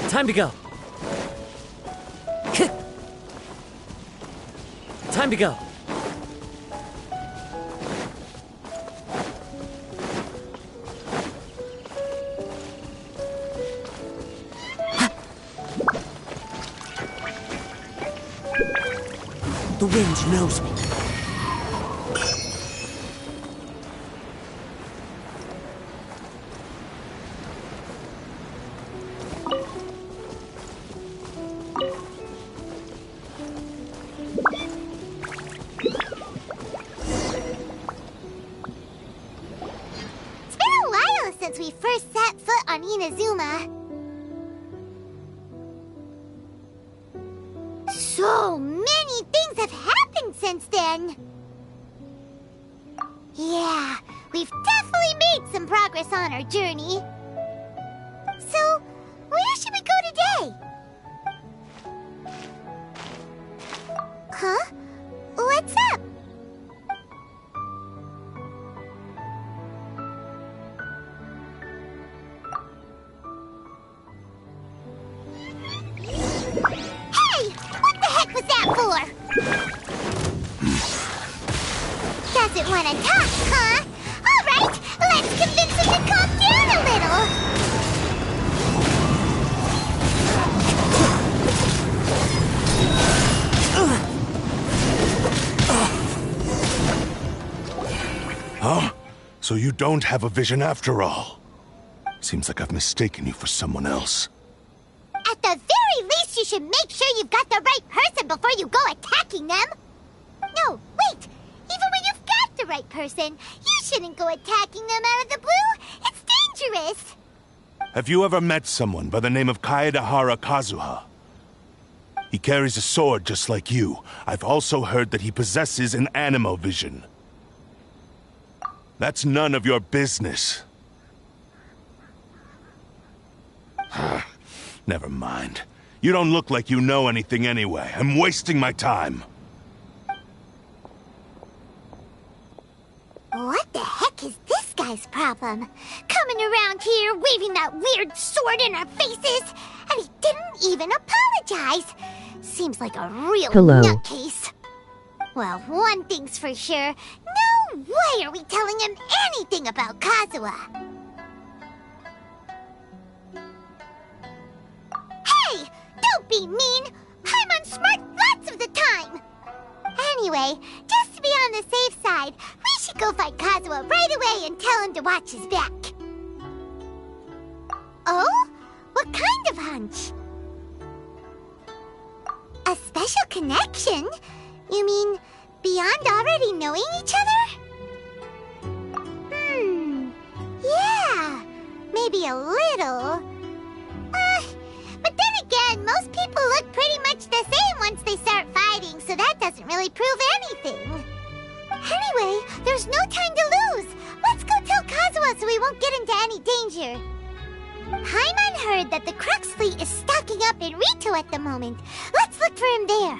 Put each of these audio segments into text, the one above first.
Time to go. Time to go. The wind knows me. Since we first set foot on Inazuma. So many things have happened since then. Yeah, we've definitely made some progress on our journey. So, where should we go today? Huh? What's up? What was that for? Doesn't want to talk, huh? All right, let's convince him to calm down a little. Huh? So you don't have a vision after all? Seems like I've mistaken you for someone else. At the very least, you should make sure you've got the right person before you go attacking them. No, wait! Even when you've got the right person, you shouldn't go attacking them out of the blue. It's dangerous. Have you ever met someone by the name of Kazuha? He carries a sword just like you. I've also heard that he possesses an animo vision. That's none of your business. Never mind. You don't look like you know anything anyway. I'm wasting my time. What the heck is this guy's problem? Coming around here, waving that weird sword in our faces, and he didn't even apologize. Seems like a real nutcase. Well, one thing's for sure. No way are we telling him anything about Kazuha. Hey! Don't be mean! I'm unsmart lots of the time! Anyway, just to be on the safe side, we should go find Kazuha right away and tell him to watch his back. Oh? What kind of hunch? A special connection? You mean beyond already knowing each other? Yeah, maybe a little. But then again, most people look pretty much the same once they start fighting, so that doesn't really prove anything. Anyway, there's no time to lose. Let's go tell Kazuha so we won't get into any danger. Paimon heard that the Crux fleet is stocking up in Rito at the moment. Let's look for him there.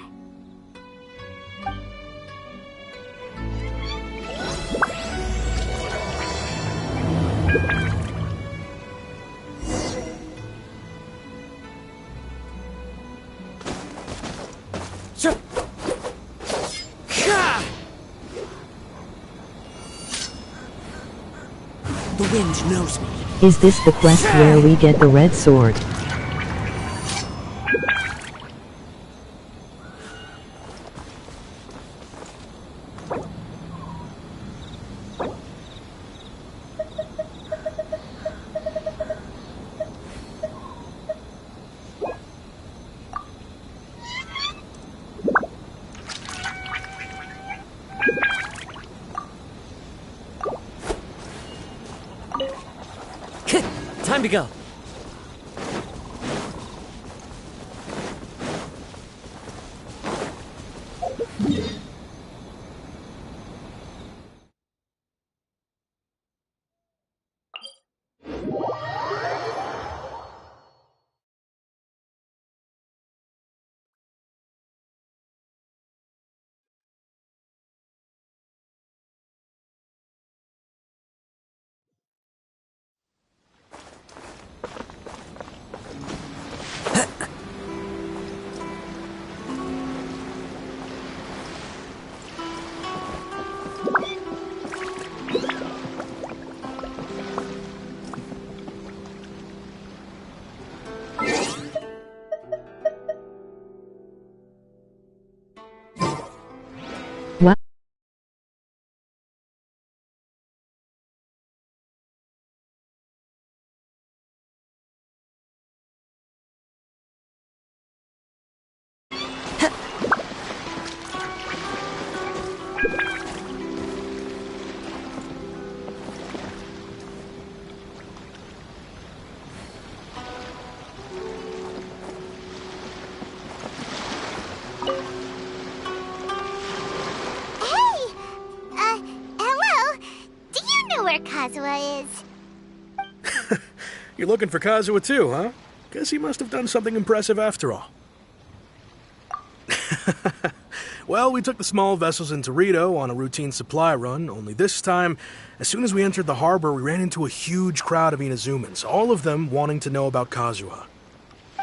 The wind knows me. Is this the quest where we get the red sword? Time to go. Wow. Hey! Hello? Do you know where Kazuha is? You're looking for Kazuha too, huh? Guess he must have done something impressive after all. Well, we took the small vessels into Rito on a routine supply run, only this time, as soon as we entered the harbor, we ran into a huge crowd of Inazumans, all of them wanting to know about Kazuha.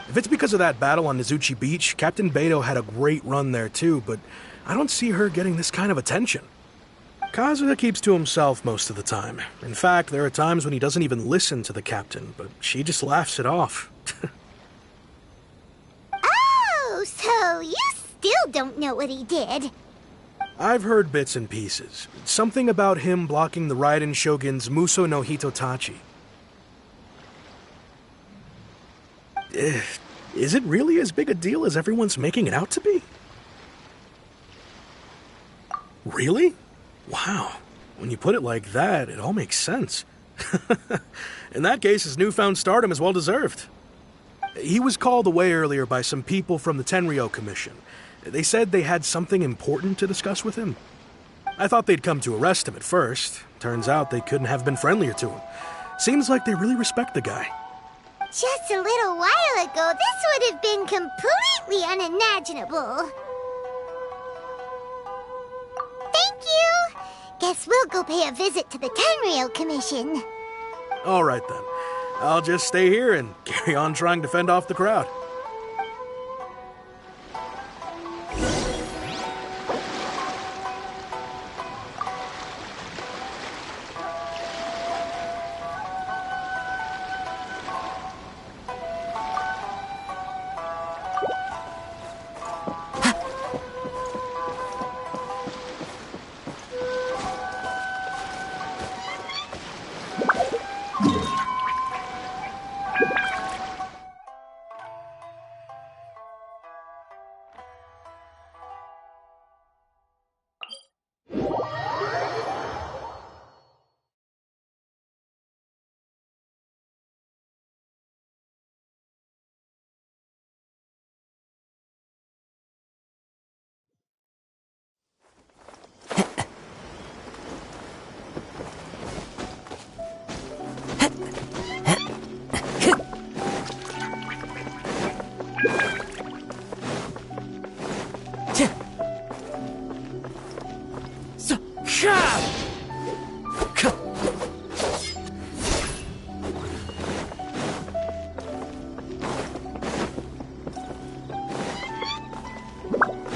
If it's because of that battle on Nizuchi Beach, Captain Beto had a great run there too, but I don't see her getting this kind of attention. Kazuha keeps to himself most of the time. In fact, there are times when he doesn't even listen to the captain, but she just laughs it off. Oh, so you still don't know what he did? I've heard bits and pieces. Something about him blocking the Raiden Shogun's Muso no Hitotachi. Is it really as big a deal as everyone's making it out to be? Really? Wow. When you put it like that, it all makes sense. In that case, his newfound stardom is well deserved. He was called away earlier by some people from the Tenryou Commission. They said they had something important to discuss with him. I thought they'd come to arrest him at first. Turns out they couldn't have been friendlier to him. Seems like they really respect the guy. Just a little while ago, this would have been completely unimaginable. Thank you! Guess we'll go pay a visit to the Tenryou Commission. All right then. I'll just stay here and carry on trying to fend off the crowd.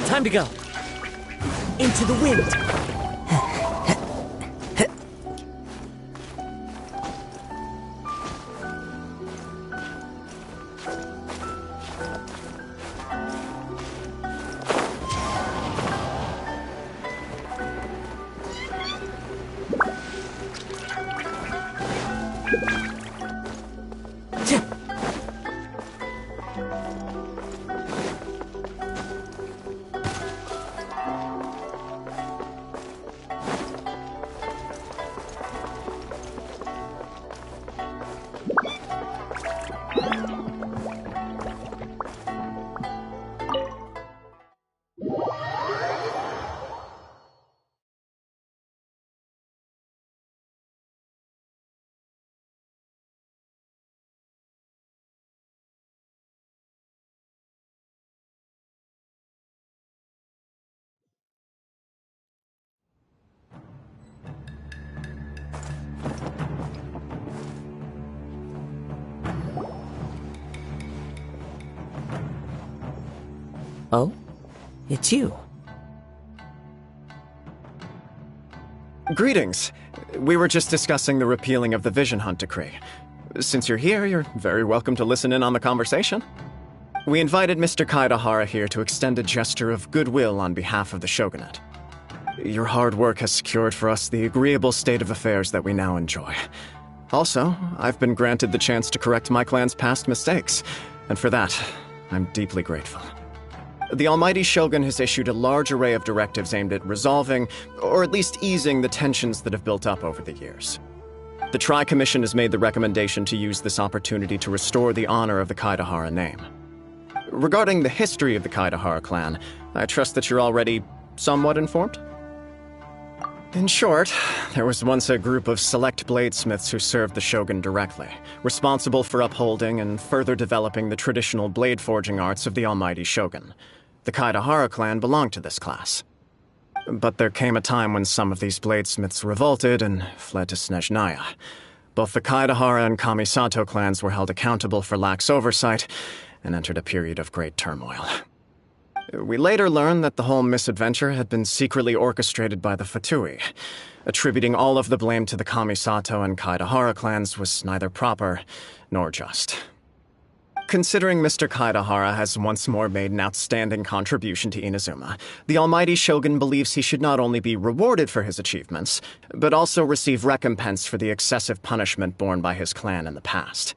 Time to go. Into the wind. Oh? It's you. Greetings. We were just discussing the repealing of the Vision Hunt Decree. Since you're here, you're very welcome to listen in on the conversation. We invited Mr. Kaedahara here to extend a gesture of goodwill on behalf of the Shogunate. Your hard work has secured for us the agreeable state of affairs that we now enjoy. Also, I've been granted the chance to correct my clan's past mistakes, and for that, I'm deeply grateful. The Almighty Shogun has issued a large array of directives aimed at resolving, or at least easing, the tensions that have built up over the years. The Tri-Commission has made the recommendation to use this opportunity to restore the honor of the Kaedahara name. Regarding the history of the Kaedahara clan, I trust that you're already somewhat informed? In short, there was once a group of select bladesmiths who served the Shogun directly, responsible for upholding and further developing the traditional blade forging arts of the Almighty Shogun. The Kaedahara clan belonged to this class. But there came a time when some of these bladesmiths revolted and fled to Snezhnaya. Both the Kaedahara and Kamisato clans were held accountable for lax oversight and entered a period of great turmoil. We later learned that the whole misadventure had been secretly orchestrated by the Fatui. Attributing all of the blame to the Kamisato and Kaedahara clans was neither proper nor just. Considering Mr. Kaedahara has once more made an outstanding contribution to Inazuma, the Almighty Shogun believes he should not only be rewarded for his achievements, but also receive recompense for the excessive punishment borne by his clan in the past.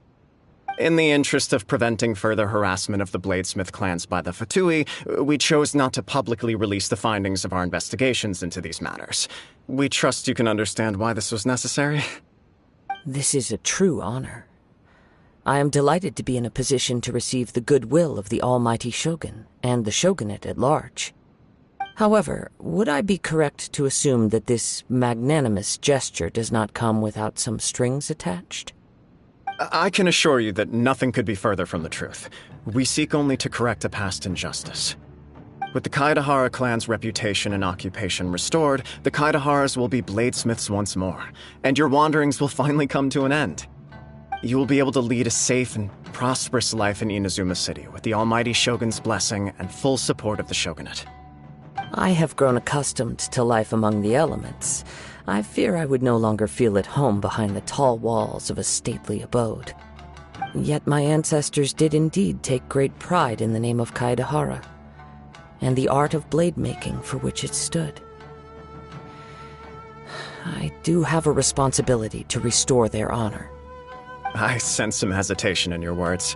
In the interest of preventing further harassment of the Bladesmith clans by the Fatui, we chose not to publicly release the findings of our investigations into these matters. We trust you can understand why this was necessary. This is a true honor. I am delighted to be in a position to receive the goodwill of the Almighty Shogun and the Shogunate at large. However, would I be correct to assume that this magnanimous gesture does not come without some strings attached? I can assure you that nothing could be further from the truth. We seek only to correct a past injustice. With the Kaedahara clan's reputation and occupation restored, the Kaedaharas will be bladesmiths once more, and your wanderings will finally come to an end. You will be able to lead a safe and prosperous life in Inazuma City with the Almighty Shogun's blessing and full support of the Shogunate. I have grown accustomed to life among the elements. I fear I would no longer feel at home behind the tall walls of a stately abode. Yet my ancestors did indeed take great pride in the name of Kaedahara, and the art of blade making for which it stood. I do have a responsibility to restore their honor. I sense some hesitation in your words.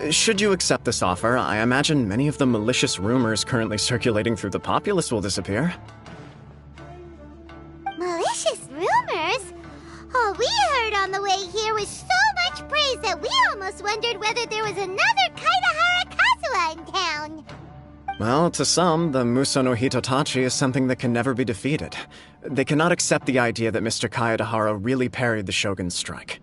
Should you accept this offer, I imagine many of the malicious rumors currently circulating through the populace will disappear. Malicious rumors? All we heard on the way here was so much praise that we almost wondered whether there was another Kaedahara Kazuha in town. Well, to some, the Muso no Hitotachi is something that can never be defeated. They cannot accept the idea that Mr. Kaedahara really parried the Shogun's strike.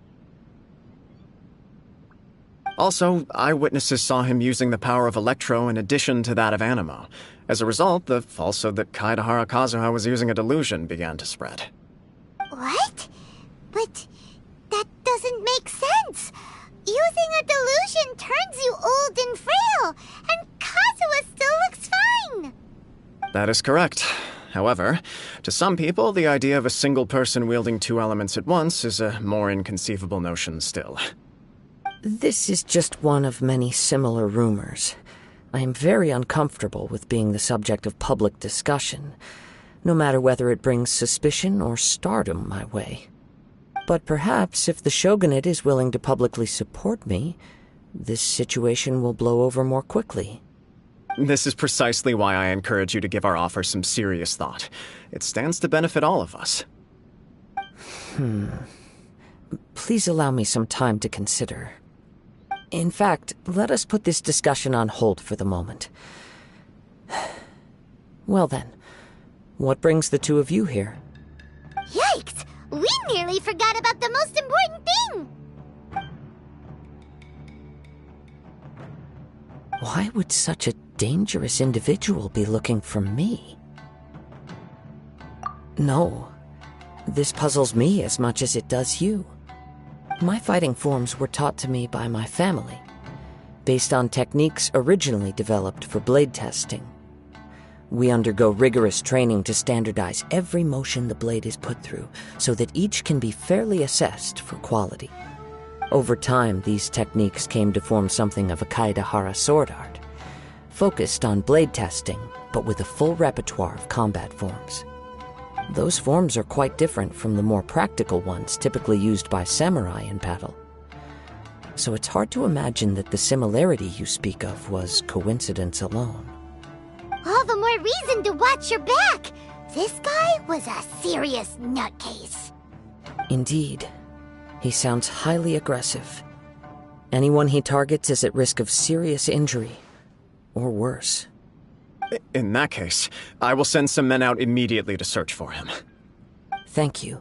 Also, eyewitnesses saw him using the power of Electro in addition to that of Animo. As a result, the falsehood that Kaedahara Kazuha was using a delusion began to spread. What? But that doesn't make sense. Using a delusion turns you old and frail, and Kazuha still looks fine. That is correct. However, to some people, the idea of a single person wielding two elements at once is a more inconceivable notion still. This is just one of many similar rumors. I am very uncomfortable with being the subject of public discussion, no matter whether it brings suspicion or stardom my way. But perhaps if the Shogunate is willing to publicly support me, this situation will blow over more quickly. This is precisely why I encourage you to give our offer some serious thought. It stands to benefit all of us. Please allow me some time to consider. In fact, let us put this discussion on hold for the moment. Well then, what brings the two of you here? Yikes! We nearly forgot about the most important thing! Why would such a dangerous individual be looking for me? No, this puzzles me as much as it does you. My fighting forms were taught to me by my family. based on techniques originally developed for blade testing. We undergo rigorous training to standardize every motion the blade is put through, so that each can be fairly assessed for quality. Over time, these techniques came to form something of a Kaedahara sword art, focused on blade testing, but with a full repertoire of combat forms. Those forms are quite different from the more practical ones typically used by samurai in battle. So it's hard to imagine that the similarity you speak of was coincidence alone. All the more reason to watch your back! This guy was a serious nutcase. Indeed. He sounds highly aggressive. Anyone he targets is at risk of serious injury, or worse. In that case, I will send some men out immediately to search for him. Thank you.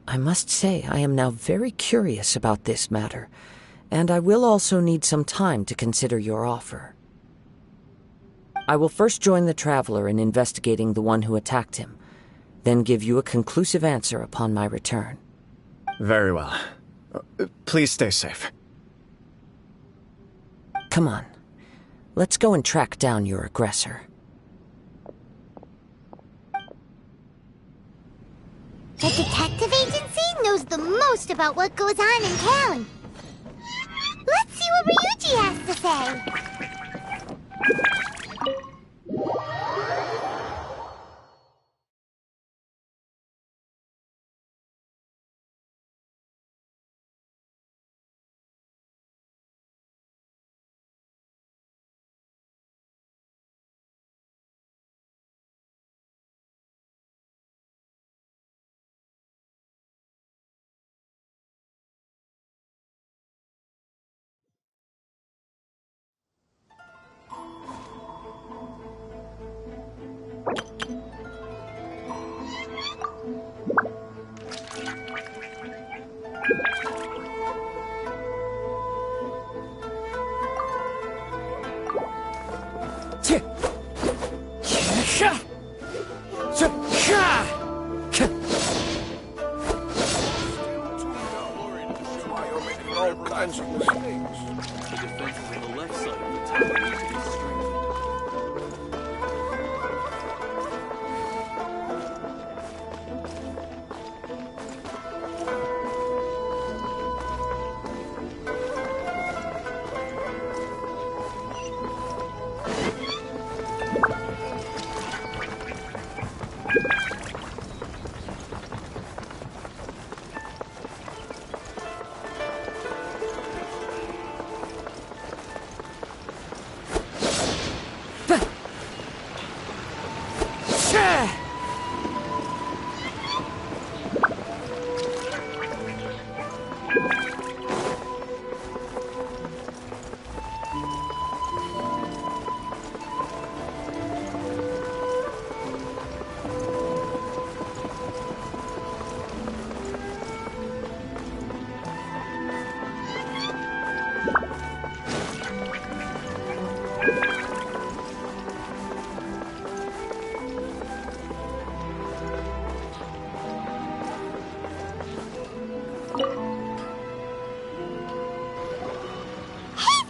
I must say I am now very curious about this matter, and I will also need some time to consider your offer. I will first join the Traveler in investigating the one who attacked him, then give you a conclusive answer upon my return. Very well. Please stay safe. Come on. Let's go and track down your aggressor. The detective agency knows the most about what goes on in town. Let's see what Ryuji has to say.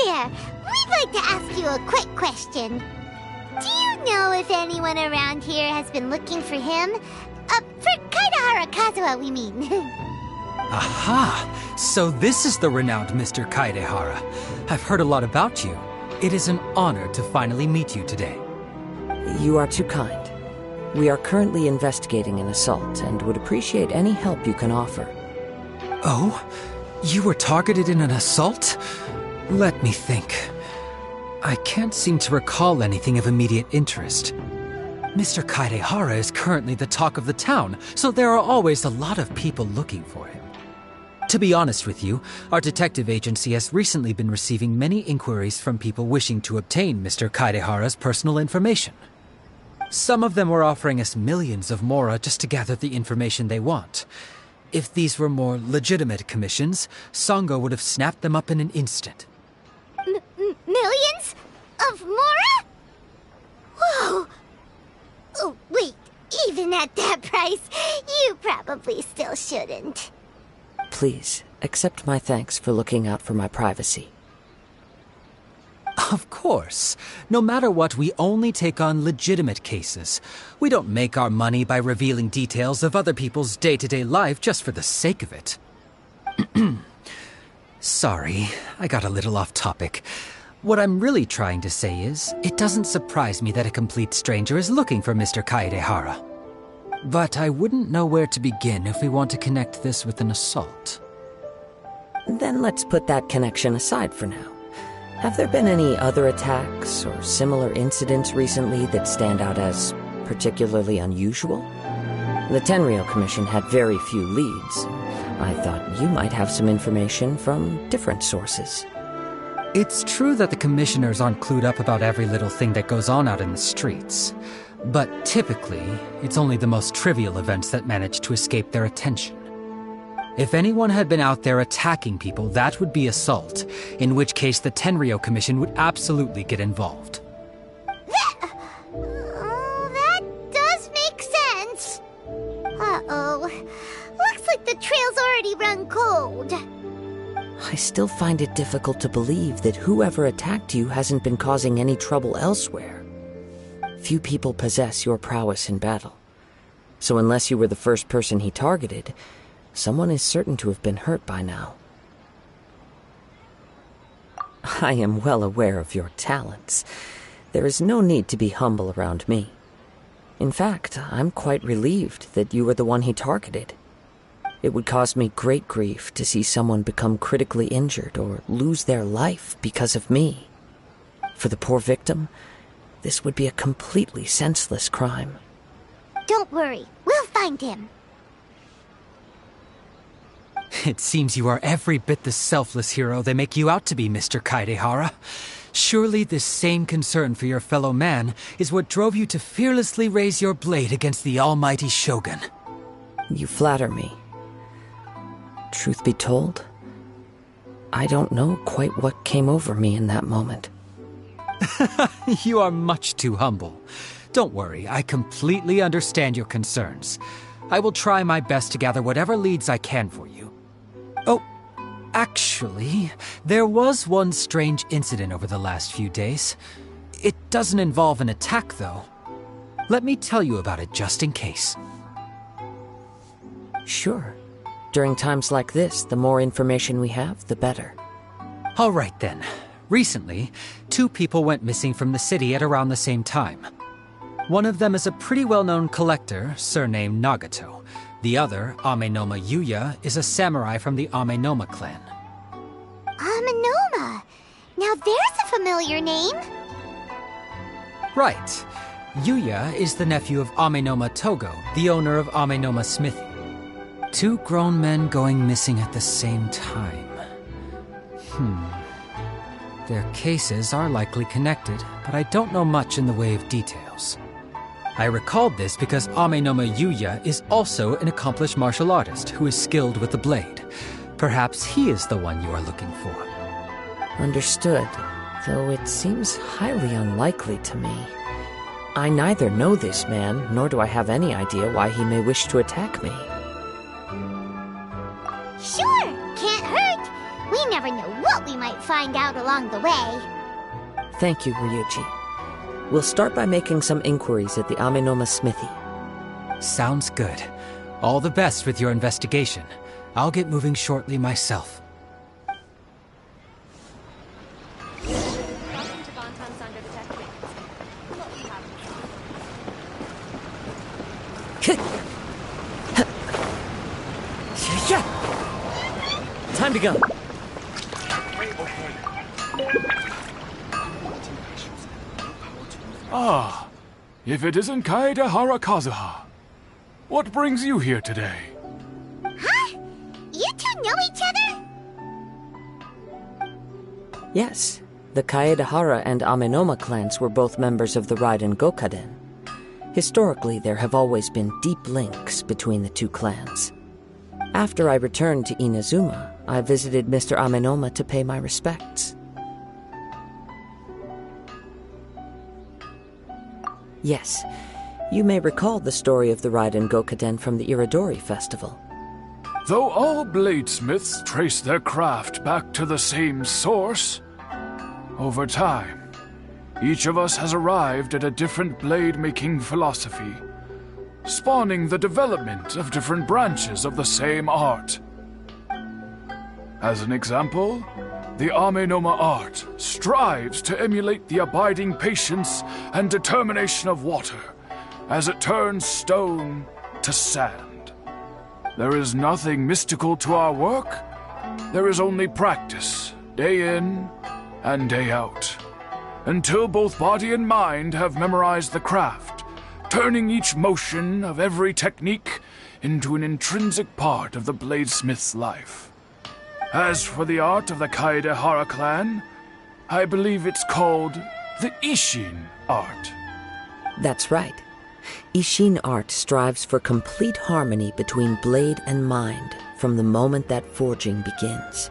We'd like to ask you a quick question. Do you know if anyone around here has been looking for him? For Kaedahara Kazuha, we mean. Aha! So this is the renowned Mr. Kaedahara. I've heard a lot about you. It is an honor to finally meet you today. You are too kind. We are currently investigating an assault and would appreciate any help you can offer. Oh? You were targeted in an assault? Let me think. I can't seem to recall anything of immediate interest. Mr. Kaedahara is currently the talk of the town, so there are always a lot of people looking for him. To be honest with you, our detective agency has recently been receiving many inquiries from people wishing to obtain Mr. Kaedahara's personal information. Some of them were offering us millions of mora just to gather the information they want. If these were more legitimate commissions, Sango would have snapped them up in an instant. Millions? Of mora? Whoa! Oh, wait, even at that price, you probably still shouldn't. Please, accept my thanks for looking out for my privacy. Of course. No matter what, we only take on legitimate cases. We don't make our money by revealing details of other people's day-to-day life just for the sake of it. Sorry, I got a little off topic. What I'm really trying to say is, it doesn't surprise me that a complete stranger is looking for Mr. Kaedehara. But I wouldn't know where to begin if we want to connect this with an assault. Then let's put that connection aside for now. Have there been any other attacks or similar incidents recently that stand out as particularly unusual? The Tenryou Commission had very few leads. I thought you might have some information from different sources. It's true that the commissioners aren't clued up about every little thing that goes on out in the streets. But typically, it's only the most trivial events that manage to escape their attention. If anyone had been out there attacking people, that would be assault, in which case the Tenryou Commission would absolutely get involved. That does make sense. Uh-oh. Looks like the trail's already run cold. I still find it difficult to believe that whoever attacked you hasn't been causing any trouble elsewhere. Few people possess your prowess in battle. So unless you were the first person he targeted, someone is certain to have been hurt by now. I am well aware of your talents. There is no need to be humble around me. In fact, I'm quite relieved that you were the one he targeted. It would cause me great grief to see someone become critically injured or lose their life because of me. For the poor victim, this would be a completely senseless crime. Don't worry, we'll find him. It seems you are every bit the selfless hero they make you out to be, Mr. Kaedehara. Surely this same concern for your fellow man is what drove you to fearlessly raise your blade against the almighty Shogun. You flatter me. Truth be told, I don't know quite what came over me in that moment. You are much too humble. Don't worry, I completely understand your concerns. I will try my best to gather whatever leads I can for you. Oh, actually, there was one strange incident over the last few days. It doesn't involve an attack, though. Let me tell you about it just in case. Sure. During times like this, the more information we have, the better. All right, then. Recently, 2 people went missing from the city at around the same time. One of them is a pretty well-known collector, surnamed Nagato. The other, Amenoma Yuya, is a samurai from the Amenoma clan. Amenoma! Now there's a familiar name. Right. Yuya is the nephew of Amenoma Togo, the owner of Amenoma Smithy. 2 grown men going missing at the same time. Their cases are likely connected, but I don't know much in the way of details. I recalled this because Amenoma Yuya is also an accomplished martial artist who is skilled with the blade. Perhaps he is the one you are looking for. Understood, though it seems highly unlikely to me. I neither know this man, nor do I have any idea why he may wish to attack me. Sure, can't hurt. We never know what we might find out along the way. Thank you, Ryuji. We'll start by making some inquiries at the Amenoma Smithy. Sounds good. All the best with your investigation. I'll get moving shortly myself. Time to go. Ah, if it isn't Kaedehara Kazuha. What brings you here today? Huh? You 2 know each other? Yes, the Kaedehara and Amenoma clans were both members of the Raiden Gokaden. Historically, there have always been deep links between the 2 clans. After I returned to Inazuma, I visited Mr. Amenoma to pay my respects. Yes, you may recall the story of the Raiden Gokaden from the Iridori Festival. Though all bladesmiths trace their craft back to the same source, Over time, each of us has arrived at a different blade-making philosophy, spawning the development of different branches of the same art. As an example, the Amenoma art strives to emulate the abiding patience and determination of water as it turns stone to sand. There is nothing mystical to our work. There is only practice, day in and day out, until both body and mind have memorized the craft, turning each motion of every technique into an intrinsic part of the bladesmith's life. As for the art of the Kaedehara clan, I believe it's called the Ishin art. That's right. Ishin art strives for complete harmony between blade and mind from the moment that forging begins.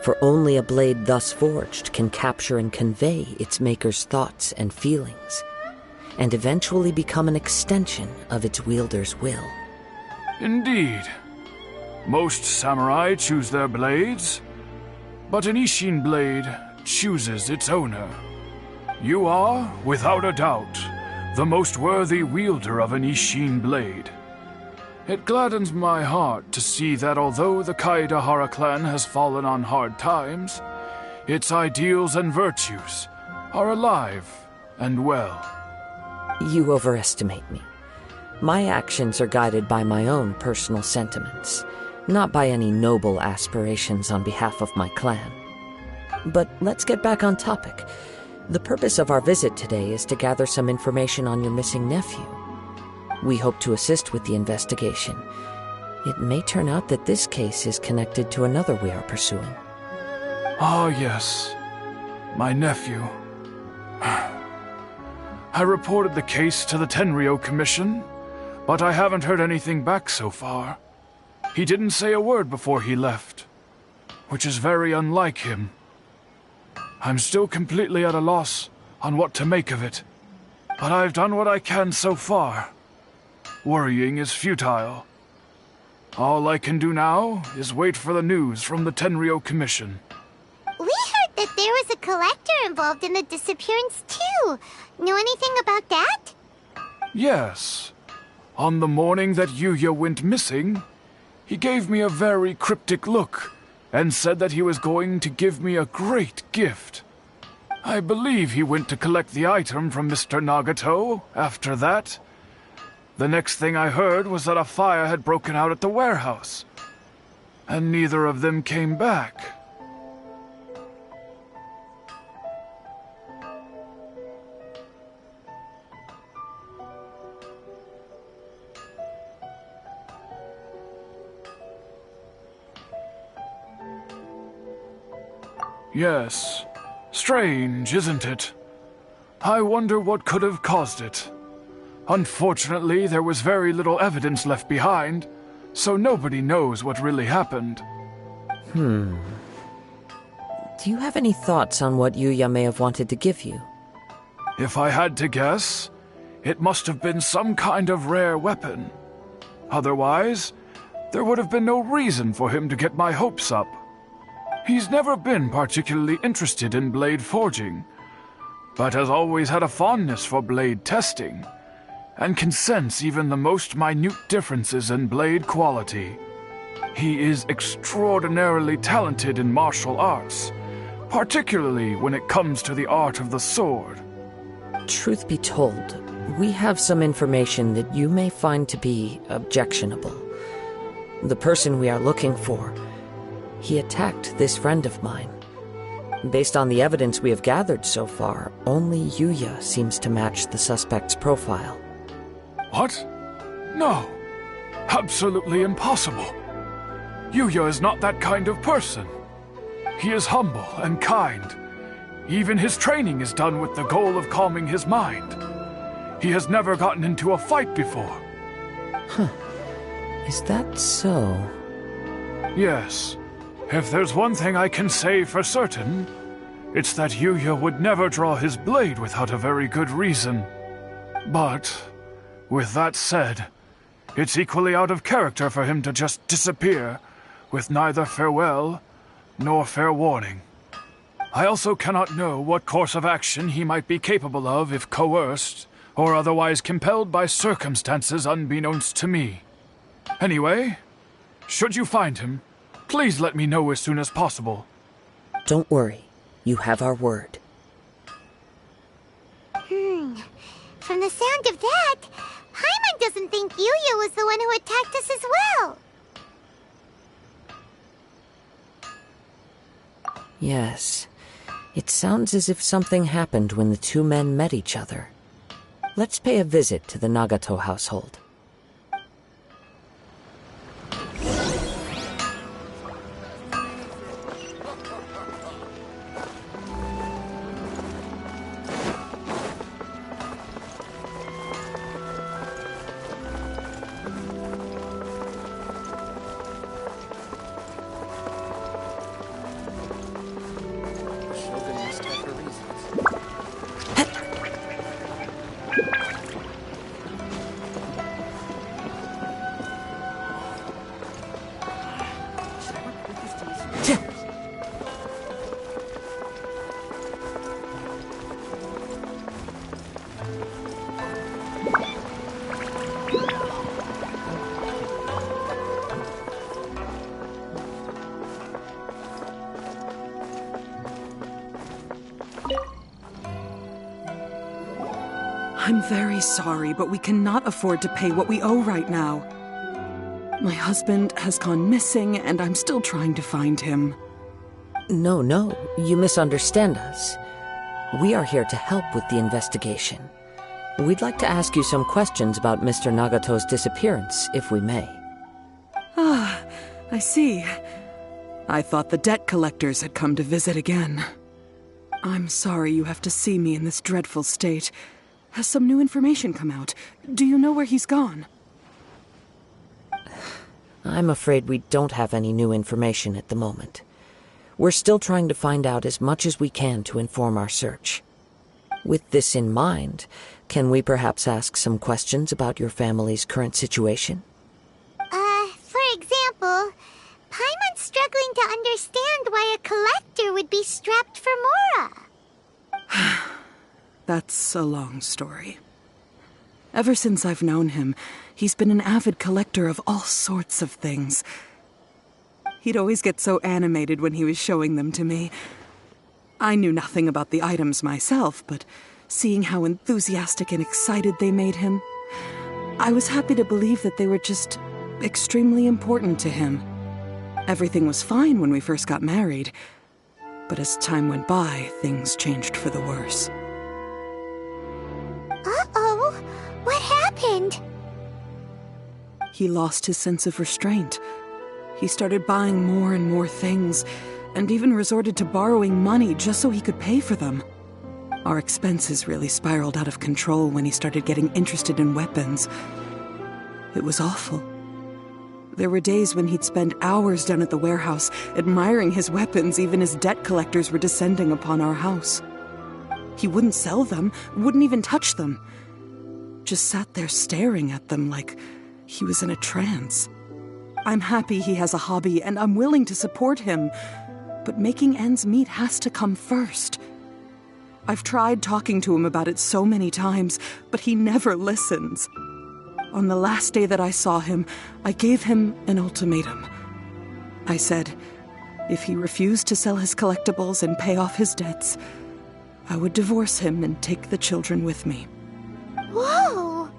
For only a blade thus forged can capture and convey its maker's thoughts and feelings, and eventually become an extension of its wielder's will. Indeed. Most samurai choose their blades, but an Ishin blade chooses its owner. You are, without a doubt, the most worthy wielder of an Ishin blade. It gladdens my heart to see that although the Kaedehara clan has fallen on hard times, its ideals and virtues are alive and well. You overestimate me. My actions are guided by my own personal sentiments, not by any noble aspirations on behalf of my clan. But let's get back on topic. The purpose of our visit today is to gather some information on your missing nephew. We hope to assist with the investigation. It may turn out that this case is connected to another we are pursuing. Ah, yes. My nephew. I reported the case to the Tenryo Commission, but I haven't heard anything back so far. He didn't say a word before he left, which is very unlike him. I'm still completely at a loss on what to make of it, but I've done what I can so far. Worrying is futile. All I can do now is wait for the news from the Tenryo Commission. We heard that there was a collector involved in the disappearance too. Know anything about that? Yes. On the morning that Yuya went missing, he gave me a very cryptic look and said that he was going to give me a great gift. I believe he went to collect the item from Mr. Nagato after that. The next thing I heard was that a fire had broken out at the warehouse, and neither of them came back. Yes. Strange, isn't it? I wonder what could have caused it. Unfortunately, there was very little evidence left behind, so nobody knows what really happened. Do you have any thoughts on what Yuya may have wanted to give you? If I had to guess, it must have been some kind of rare weapon. Otherwise, there would have been no reason for him to get my hopes up. He's never been particularly interested in blade forging, but has always had a fondness for blade testing, and can sense even the most minute differences in blade quality. He is extraordinarily talented in martial arts, particularly when it comes to the art of the sword. Truth be told, we have some information that you may find to be objectionable. The person we are looking for, he attacked this friend of mine. Based on the evidence we have gathered so far, only Yuya seems to match the suspect's profile. What? No. Absolutely impossible. Yuya is not that kind of person. He is humble and kind. Even his training is done with the goal of calming his mind. He has never gotten into a fight before. Is that so? Yes. If there's one thing I can say for certain, it's that Yuya would never draw his blade without a very good reason. But, with that said, it's equally out of character for him to just disappear, with neither farewell nor fair warning. I also cannot know what course of action he might be capable of if coerced, or otherwise compelled by circumstances unbeknownst to me. Anyway, should you find him, please let me know as soon as possible. Don't worry. You have our word. From the sound of that, Paimon doesn't think Yuya was the one who attacked us as well. Yes. It sounds as if something happened when the two men met each other. Let's pay a visit to the Nagato household. I'm very sorry, but we cannot afford to pay what we owe right now. My husband has gone missing, and I'm still trying to find him. No, you misunderstand us. We are here to help with the investigation. We'd like to ask you some questions about Mr. Nagato's disappearance, if we may. Ah, I see. I thought the debt collectors had come to visit again. I'm sorry you have to see me in this dreadful state. Has some new information come out? Do you know where he's gone? I'm afraid we don't have any new information at the moment. We're still trying to find out as much as we can to inform our search. With this in mind, can we perhaps ask some questions about your family's current situation? For example, Paimon's struggling to understand why a collector would be strapped for Mora. That's a long story. Ever since I've known him, he's been an avid collector of all sorts of things. He'd always get so animated when he was showing them to me. I knew nothing about the items myself, but seeing how enthusiastic and excited they made him, I was happy to believe that they were just extremely important to him. Everything was fine when we first got married, but as time went by, things changed for the worse. Uh-oh, what happened? He lost his sense of restraint. He started buying more and more things, and even resorted to borrowing money just so he could pay for them. Our expenses really spiraled out of control when he started getting interested in weapons. It was awful. There were days when he'd spend hours down at the warehouse, admiring his weapons even as debt collectors were descending upon our house. He wouldn't sell them, wouldn't even touch them. Just sat there staring at them like he was in a trance. I'm happy he has a hobby, and I'm willing to support him. But making ends meet has to come first. I've tried talking to him about it so many times, but he never listens. On the last day that I saw him, I gave him an ultimatum. I said, if he refused to sell his collectibles and pay off his debts, I would divorce him and take the children with me. Whoa!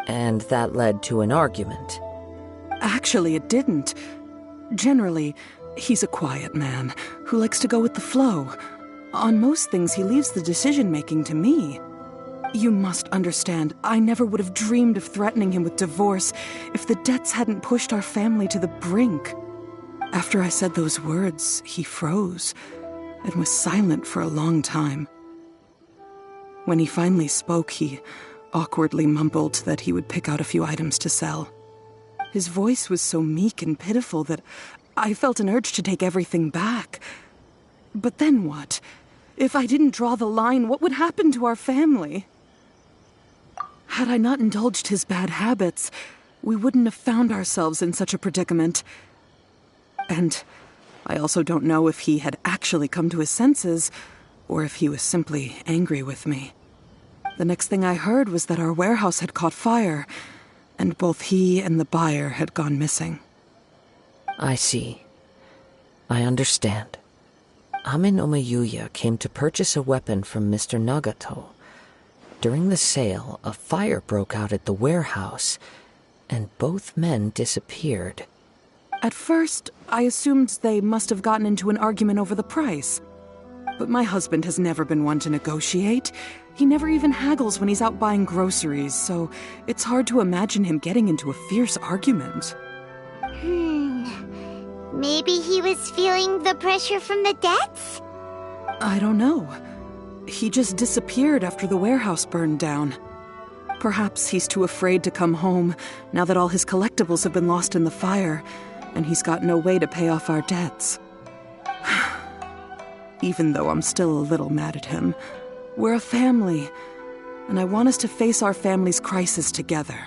And that led to an argument. Actually, it didn't. Generally, he's a quiet man who likes to go with the flow. On most things, he leaves the decision-making to me. You must understand, I never would have dreamed of threatening him with divorce if the debts hadn't pushed our family to the brink. After I said those words, he froze and was silent for a long time. When he finally spoke, he awkwardly mumbled that he would pick out a few items to sell. His voice was so meek and pitiful that I felt an urge to take everything back. But then what? If I didn't draw the line, what would happen to our family? Had I not indulged his bad habits, we wouldn't have found ourselves in such a predicament. And I also don't know if he had actually come to his senses, or if he was simply angry with me. The next thing I heard was that our warehouse had caught fire, and both he and the buyer had gone missing. I see. I understand. Ame no Mayuya came to purchase a weapon from Mr. Nagato. During the sale, a fire broke out at the warehouse, and both men disappeared. At first, I assumed they must have gotten into an argument over the price. But my husband has never been one to negotiate. He never even haggles when he's out buying groceries, so it's hard to imagine him getting into a fierce argument. Maybe he was feeling the pressure from the debts? I don't know. He just disappeared after the warehouse burned down. Perhaps he's too afraid to come home now that all his collectibles have been lost in the fire, and he's got no way to pay off our debts. Even though I'm still a little mad at him, we're a family, and I want us to face our family's crisis together.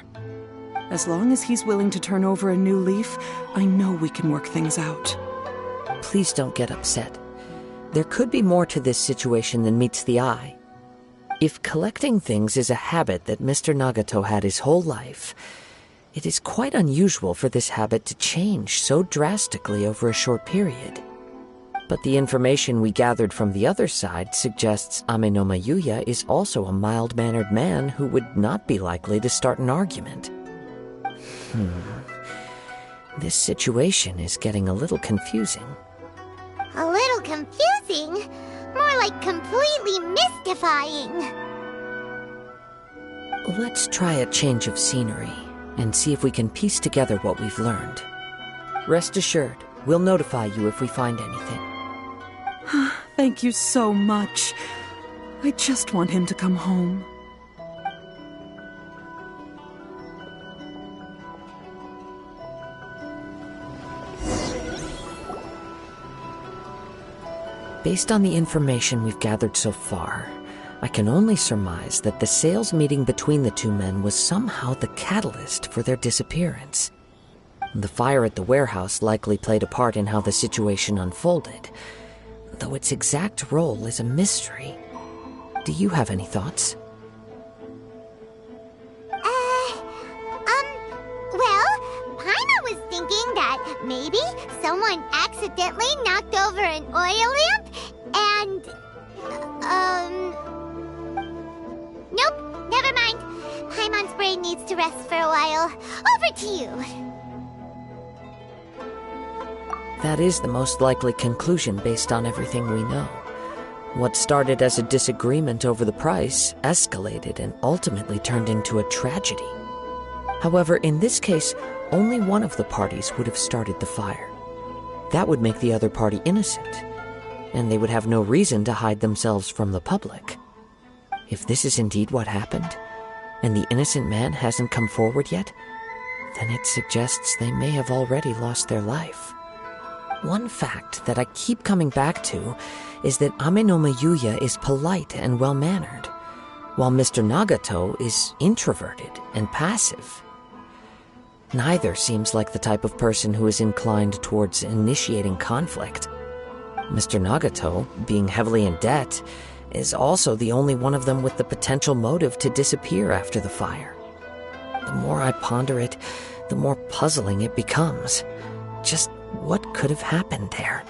As long as he's willing to turn over a new leaf, I know we can work things out. Please don't get upset. There could be more to this situation than meets the eye. If collecting things is a habit that Mr. Nagato had his whole life, it is quite unusual for this habit to change so drastically over a short period. But the information we gathered from the other side suggests Ame no Mayuya is also a mild-mannered man who would not be likely to start an argument. This situation is getting a little confusing. A little confusing? More like completely mystifying. Let's try a change of scenery and see if we can piece together what we've learned. Rest assured, we'll notify you if we find anything. Thank you so much. I just want him to come home. Based on the information we've gathered so far, I can only surmise that the sales meeting between the two men was somehow the catalyst for their disappearance. The fire at the warehouse likely played a part in how the situation unfolded, though its exact role is a mystery. Do you have any thoughts? Well, Paimon was thinking that maybe someone accidentally knocked over an oil lamp and, nope, never mind. Paimon's brain needs to rest for a while. Over to you. That is the most likely conclusion based on everything we know. What started as a disagreement over the price escalated and ultimately turned into a tragedy. However, in this case, only one of the parties would have started the fire. That would make the other party innocent, and they would have no reason to hide themselves from the public. If this is indeed what happened, and the innocent man hasn't come forward yet, then it suggests they may have already lost their life. One fact that I keep coming back to is that Ame no Mayuya is polite and well-mannered, while Mr. Nagato is introverted and passive. Neither seems like the type of person who is inclined towards initiating conflict. Mr. Nagato, being heavily in debt, is also the only one of them with the potential motive to disappear after the fire. The more I ponder it, the more puzzling it becomes. Just what could have happened there?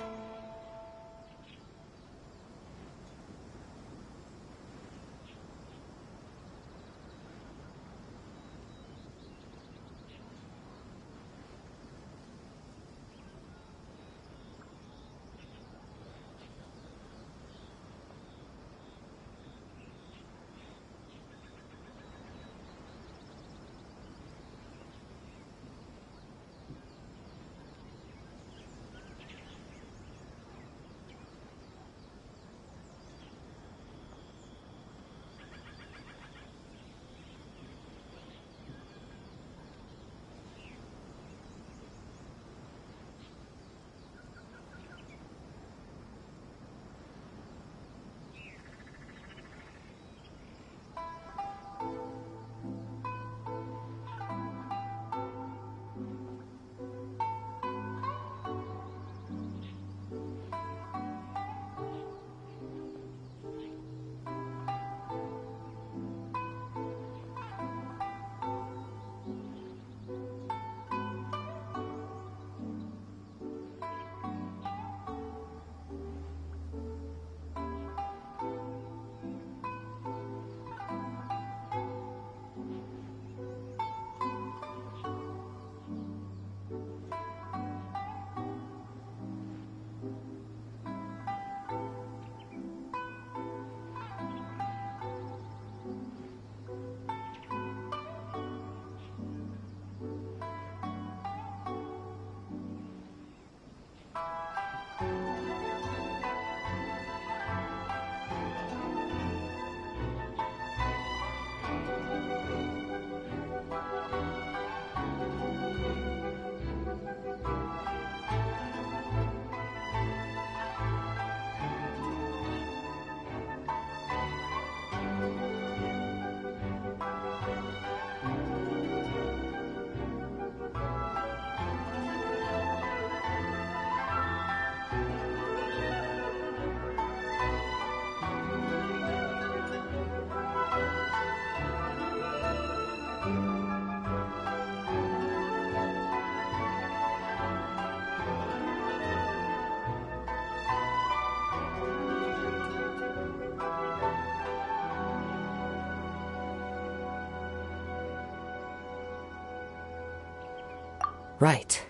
Right.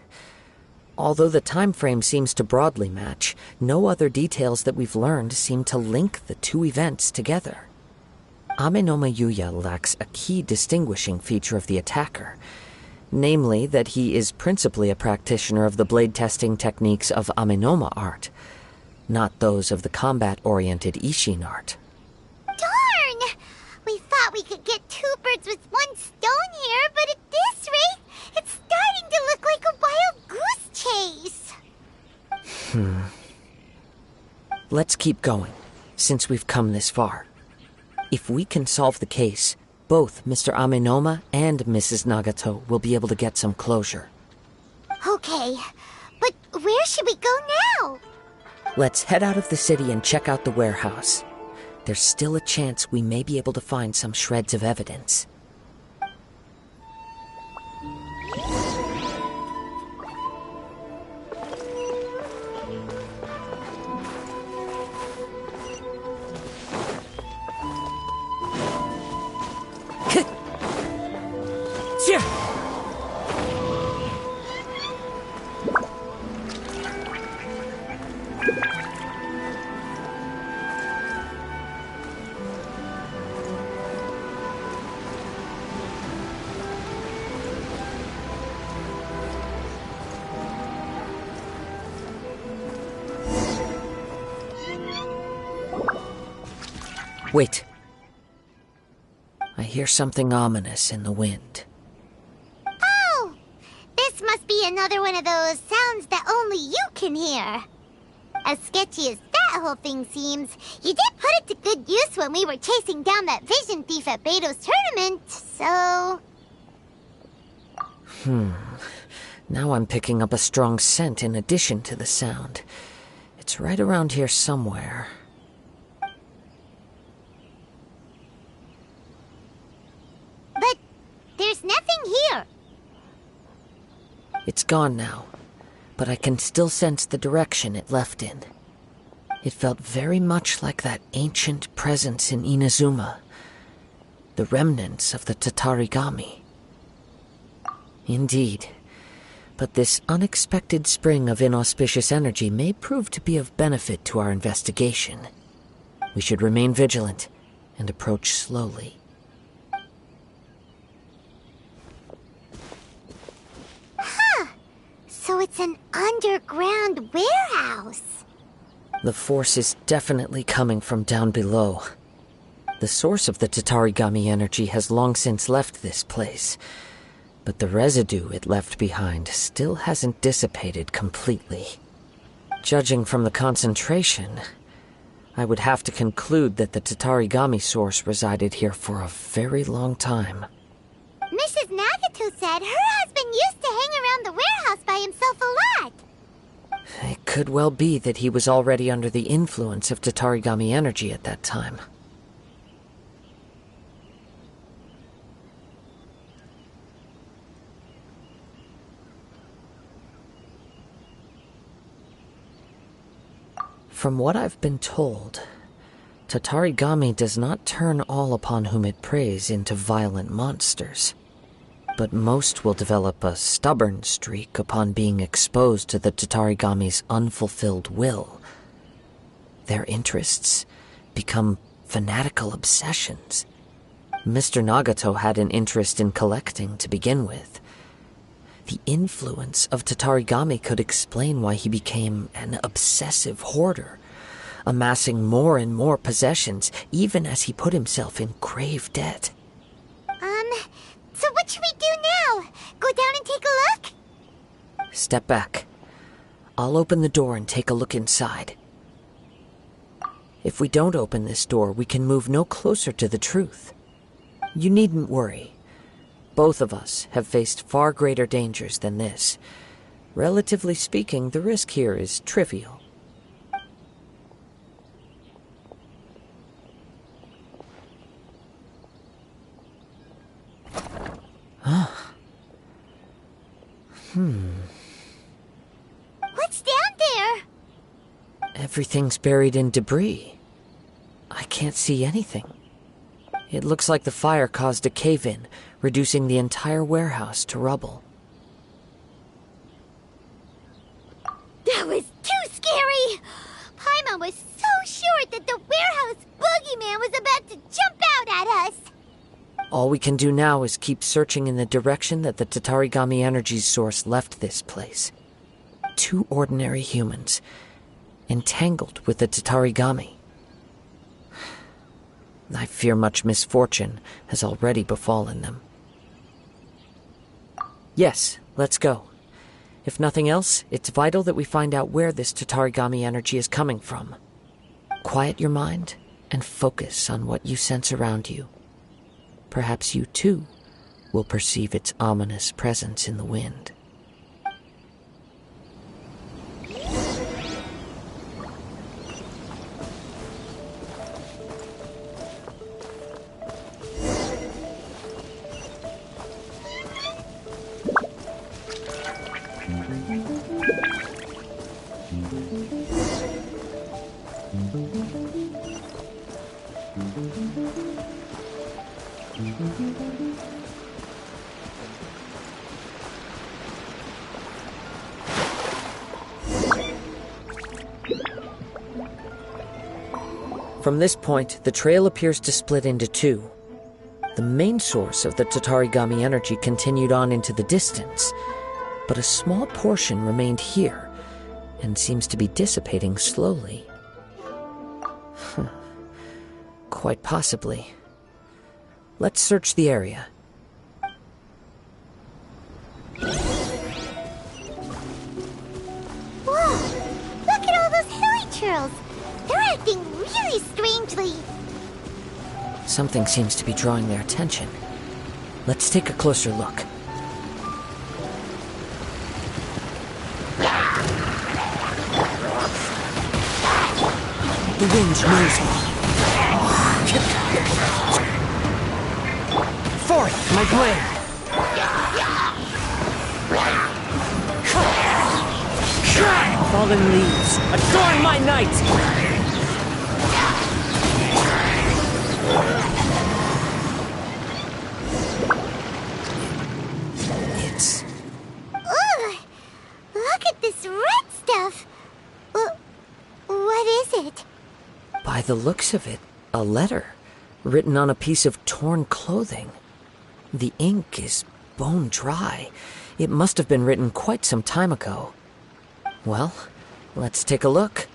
Although the time frame seems to broadly match, no other details that we've learned seem to link the two events together. Amenoma Yuya lacks a key distinguishing feature of the attacker, namely that he is principally a practitioner of the blade testing techniques of Amenoma art, not those of the combat-oriented Ishin art. Darn! We thought we could get two birds with one stone here, but at this rate, it's starting to look like a wild goose chase. Let's keep going, since we've come this far. If we can solve the case, both Mr. Amenoma and Mrs. Nagato will be able to get some closure. Okay, but where should we go now? Let's head out of the city and check out the warehouse. There's still a chance we may be able to find some shreds of evidence. Wait. I hear something ominous in the wind. Oh! This must be another one of those sounds that only you can hear. As sketchy as that whole thing seems, you did put it to good use when we were chasing down that vision thief at Beto's tournament, so... Now I'm picking up a strong scent in addition to the sound. It's right around here somewhere. But there's nothing here. It's gone now, but I can still sense the direction it left in. It felt very much like that ancient presence in Inazuma, the remnants of the Tatarigami. Indeed, but this unexpected spring of inauspicious energy may prove to be of benefit to our investigation. We should remain vigilant and approach slowly. So it's an underground warehouse. The force is definitely coming from down below. The source of the Tatarigami energy has long since left this place, but the residue it left behind still hasn't dissipated completely. Judging from the concentration, I would have to conclude that the Tatarigami source resided here for a very long time. Mrs. Nagato said her husband used to hang around the warehouse by himself a lot. It could well be that he was already under the influence of Tatarigami energy at that time. From what I've been told, Tatarigami does not turn all upon whom it preys into violent monsters, but most will develop a stubborn streak upon being exposed to the Tatarigami's unfulfilled will. Their interests become fanatical obsessions. Mr. Nagato had an interest in collecting to begin with. The influence of Tatarigami could explain why he became an obsessive hoarder, amassing more and more possessions even as he put himself in grave debt. So what should we do now? Go down and take a look? Step back. I'll open the door and take a look inside. If we don't open this door, we can move no closer to the truth. You needn't worry. Both of us have faced far greater dangers than this. Relatively speaking, the risk here is trivial. What's down there? Everything's buried in debris. I can't see anything. It looks like the fire caused a cave-in, reducing the entire warehouse to rubble. That was too scary! Paimon was so sure that the warehouse boogeyman was about to jump out at us! All we can do now is keep searching in the direction that the Tatarigami energy's source left this place. 2 ordinary humans, entangled with the Tatarigami. I fear much misfortune has already befallen them. Yes, let's go. If nothing else, it's vital that we find out where this Tatarigami energy is coming from. Quiet your mind and focus on what you sense around you. Perhaps you, too, will perceive its ominous presence in the wind. From this point, the trail appears to split into 2. The main source of the Tatarigami energy continued on into the distance, but a small portion remained here and seems to be dissipating slowly. Quite possibly. Let's search the area. Whoa! Look at all those hilly churls! They're acting really strangely. Something seems to be drawing their attention. Let's take a closer look. The wind knows me. Forth, my blade! Fallen leaves, adorn my night! It's... Ugh! Look at this red stuff! What is it? By the looks of it, a letter, written on a piece of torn clothing. The ink is bone dry. It must have been written quite some time ago. Well, let's take a look.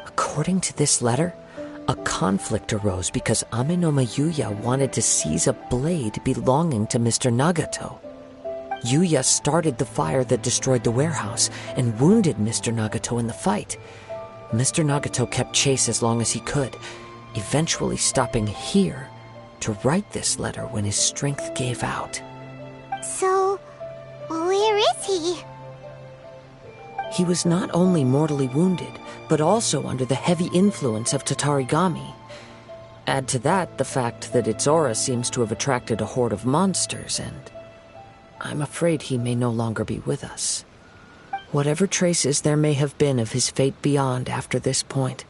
According to this letter, a conflict arose because Amenoma Yuya wanted to seize a blade belonging to Mr. Nagato. Yuya started the fire that destroyed the warehouse and wounded Mr. Nagato in the fight. Mr. Nagato kept chase as long as he could, eventually stopping here to write this letter when his strength gave out. So, where is he? He was not only mortally wounded, but also under the heavy influence of Tatarigami. Add to that the fact that its aura seems to have attracted a horde of monsters, and I'm afraid he may no longer be with us. Whatever traces there may have been of his fate beyond after this point,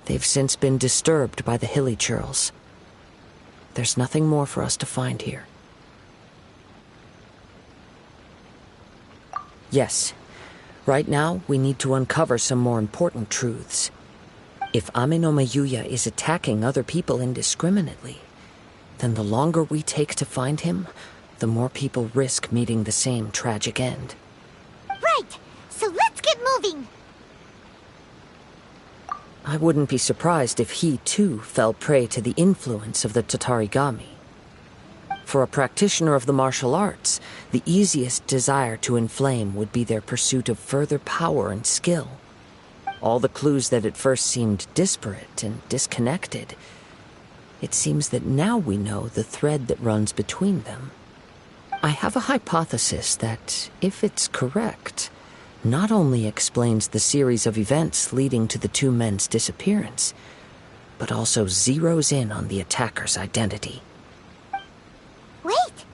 they've since been disturbed by the hilly churls. There's nothing more for us to find here. Yes. Right now, we need to uncover some more important truths. If Amenoma Yuya is attacking other people indiscriminately, then the longer we take to find him, the more people risk meeting the same tragic end. Right! So let's get moving! I wouldn't be surprised if he, too, fell prey to the influence of the Tatarigami. For a practitioner of the martial arts, the easiest desire to inflame would be their pursuit of further power and skill. All the clues that at first seemed disparate and disconnected, it seems that now we know the thread that runs between them. I have a hypothesis that, if it's correct, not only explains the series of events leading to the two men's disappearance, but also zeroes in on the attacker's identity. Wait,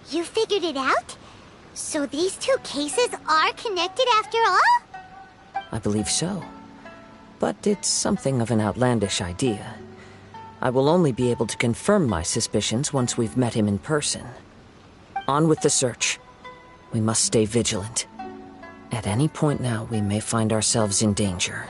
you figured it out? So these two cases are connected after all? I believe so. But it's something of an outlandish idea. I will only be able to confirm my suspicions once we've met him in person. On with the search. We must stay vigilant. At any point now, we may find ourselves in danger.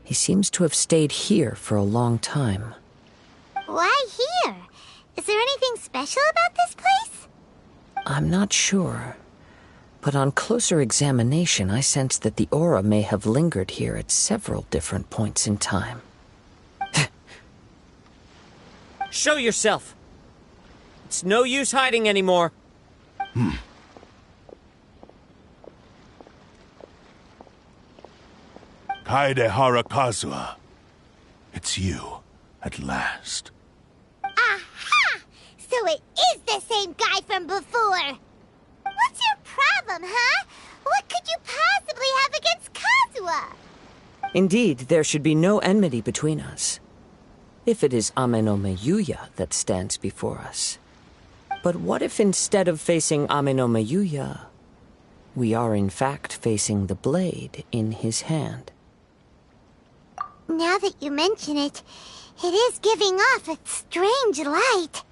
He seems to have stayed here for a long time. Why here? Is there anything special about this place? I'm not sure. But on closer examination, I sense that the aura may have lingered here at several different points in time. Show yourself! It's no use hiding anymore. Kaedehara Kazuha. It's you, at last. Aha! So it is the same guy from before! What's your problem, huh? What could you possibly have against Kazuha? Indeed, there should be no enmity between us. If it is Ame no Miyuya that stands before us. But what if instead of facing Ame no Miyuya, we are in fact facing the blade in his hand? Now that you mention it, it is giving off a strange light.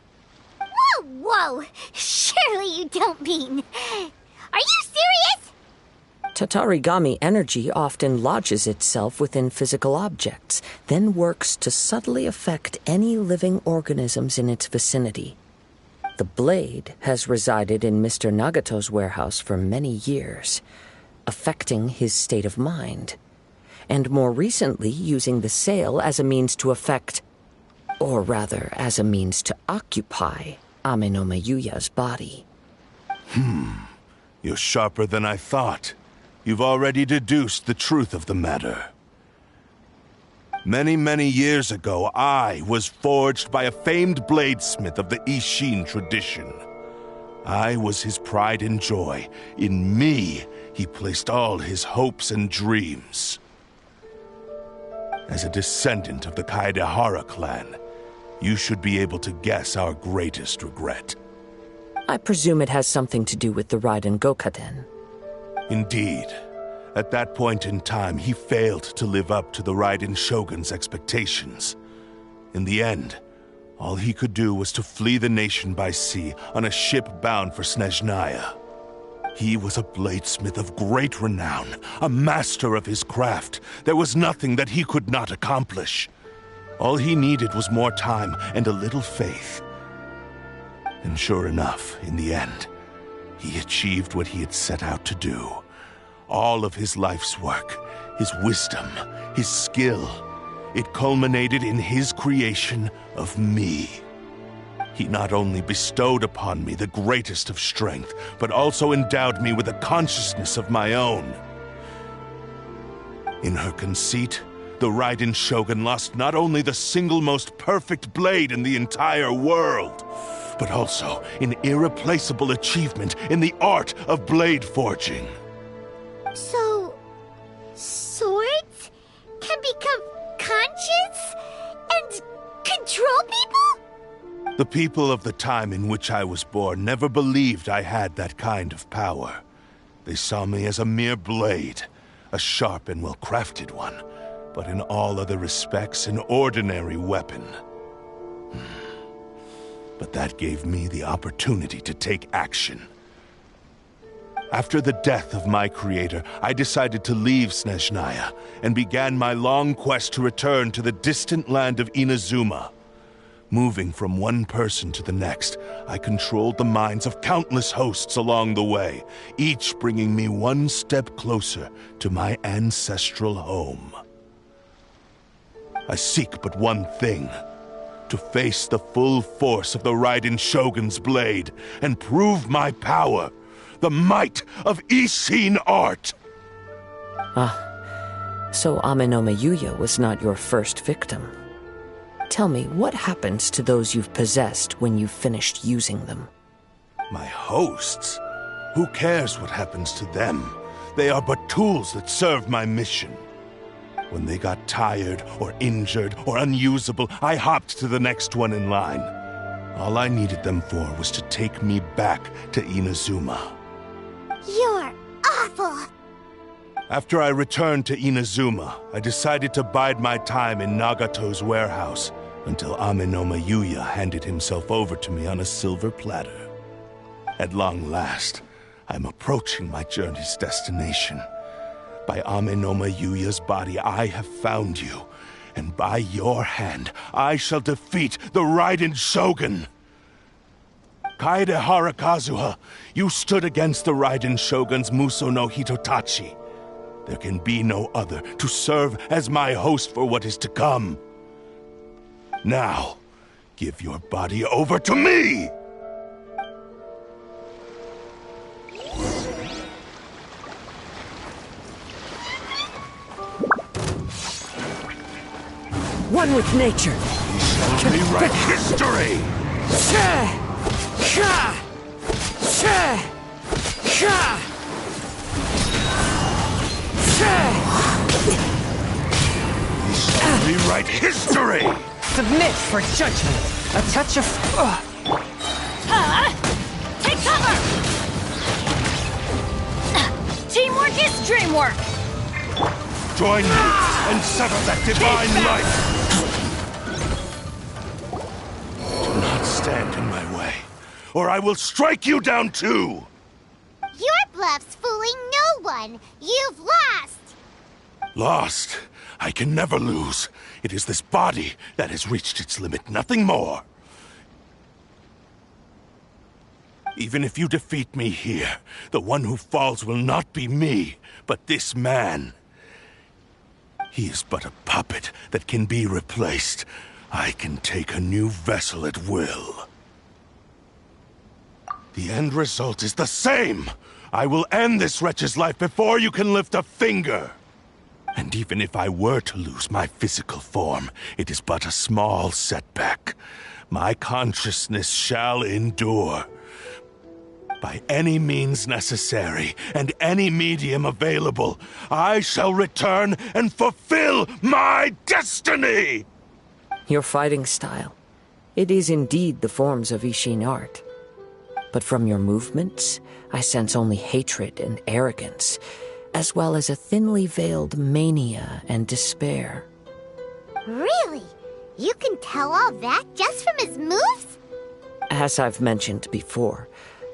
Whoa, whoa! Surely you don't mean... Are you serious? Tatarigami energy often lodges itself within physical objects, then works to subtly affect any living organisms in its vicinity. The blade has resided in Mr. Nagato's warehouse for many years, affecting his state of mind, and more recently using the sale as a means to affect, or rather as a means to occupy, Ame no Miyuya's body. You're sharper than I thought. You've already deduced the truth of the matter. Many, many years ago, I was forged by a famed bladesmith of the Ishin tradition. I was his pride and joy. In me, he placed all his hopes and dreams. As a descendant of the Kaedehara clan, you should be able to guess our greatest regret. I presume it has something to do with the Raiden Gokaden. Indeed. At that point in time, he failed to live up to the Raiden Shogun's expectations. In the end, all he could do was to flee the nation by sea on a ship bound for Snezhnaya. He was a bladesmith of great renown, a master of his craft. There was nothing that he could not accomplish. All he needed was more time and a little faith. And sure enough, in the end, he achieved what he had set out to do. All of his life's work, his wisdom, his skill, it culminated in his creation of me. He not only bestowed upon me the greatest of strength, but also endowed me with a consciousness of my own. In her conceit, the Raiden Shogun lost not only the single most perfect blade in the entire world, but also an irreplaceable achievement in the art of blade forging. So... swords can become conscious and control people? The people of the time in which I was born never believed I had that kind of power. They saw me as a mere blade, a sharp and well-crafted one, but in all other respects an ordinary weapon. But that gave me the opportunity to take action. After the death of my creator, I decided to leave Snezhnaya and began my long quest to return to the distant land of Inazuma. Moving from one person to the next, I controlled the minds of countless hosts along the way, each bringing me one step closer to my ancestral home. I seek but one thing: to face the full force of the Raiden Shogun's blade and prove my power, the might of Ishin art. So Amenoma Yuya was not your first victim. Tell me, what happens to those you've possessed when you've finished using them? My hosts? Who cares what happens to them? They are but tools that serve my mission. When they got tired, or injured, or unusable, I hopped to the next one in line. All I needed them for was to take me back to Inazuma. You're awful! After I returned to Inazuma, I decided to bide my time in Nagato's warehouse until Amenoma Yuya handed himself over to me on a silver platter. At long last, I'm approaching my journey's destination. By Amenoma Yuya's body, I have found you, and by your hand, I shall defeat the Raiden Shogun! Kaedehara Kazuha, you stood against the Raiden Shogun's Muso no Hitotachi. There can be no other to serve as my host for what is to come. Now, give your body over to me! One with nature. We shall rewrite history! We shall rewrite history! Submit for judgment. A touch of... Take cover! Teamwork is dreamwork! Join me and sever that divine light! Do not stand in my way, or I will strike you down too! Your bluff's fooling no one! You've lost! Lost? I can never lose. It is this body that has reached its limit, nothing more. Even if you defeat me here, the one who falls will not be me, but this man. He is but a puppet that can be replaced. I can take a new vessel at will. The end result is the same! I will end this wretch's life before you can lift a finger! And even if I were to lose my physical form, it is but a small setback. My consciousness shall endure. By any means necessary, and any medium available, I shall return and fulfill my destiny! Your fighting style. It is indeed the forms of Ishin art. But from your movements, I sense only hatred and arrogance, as well as a thinly veiled mania and despair. Really? You can tell all that just from his moves? As I've mentioned before,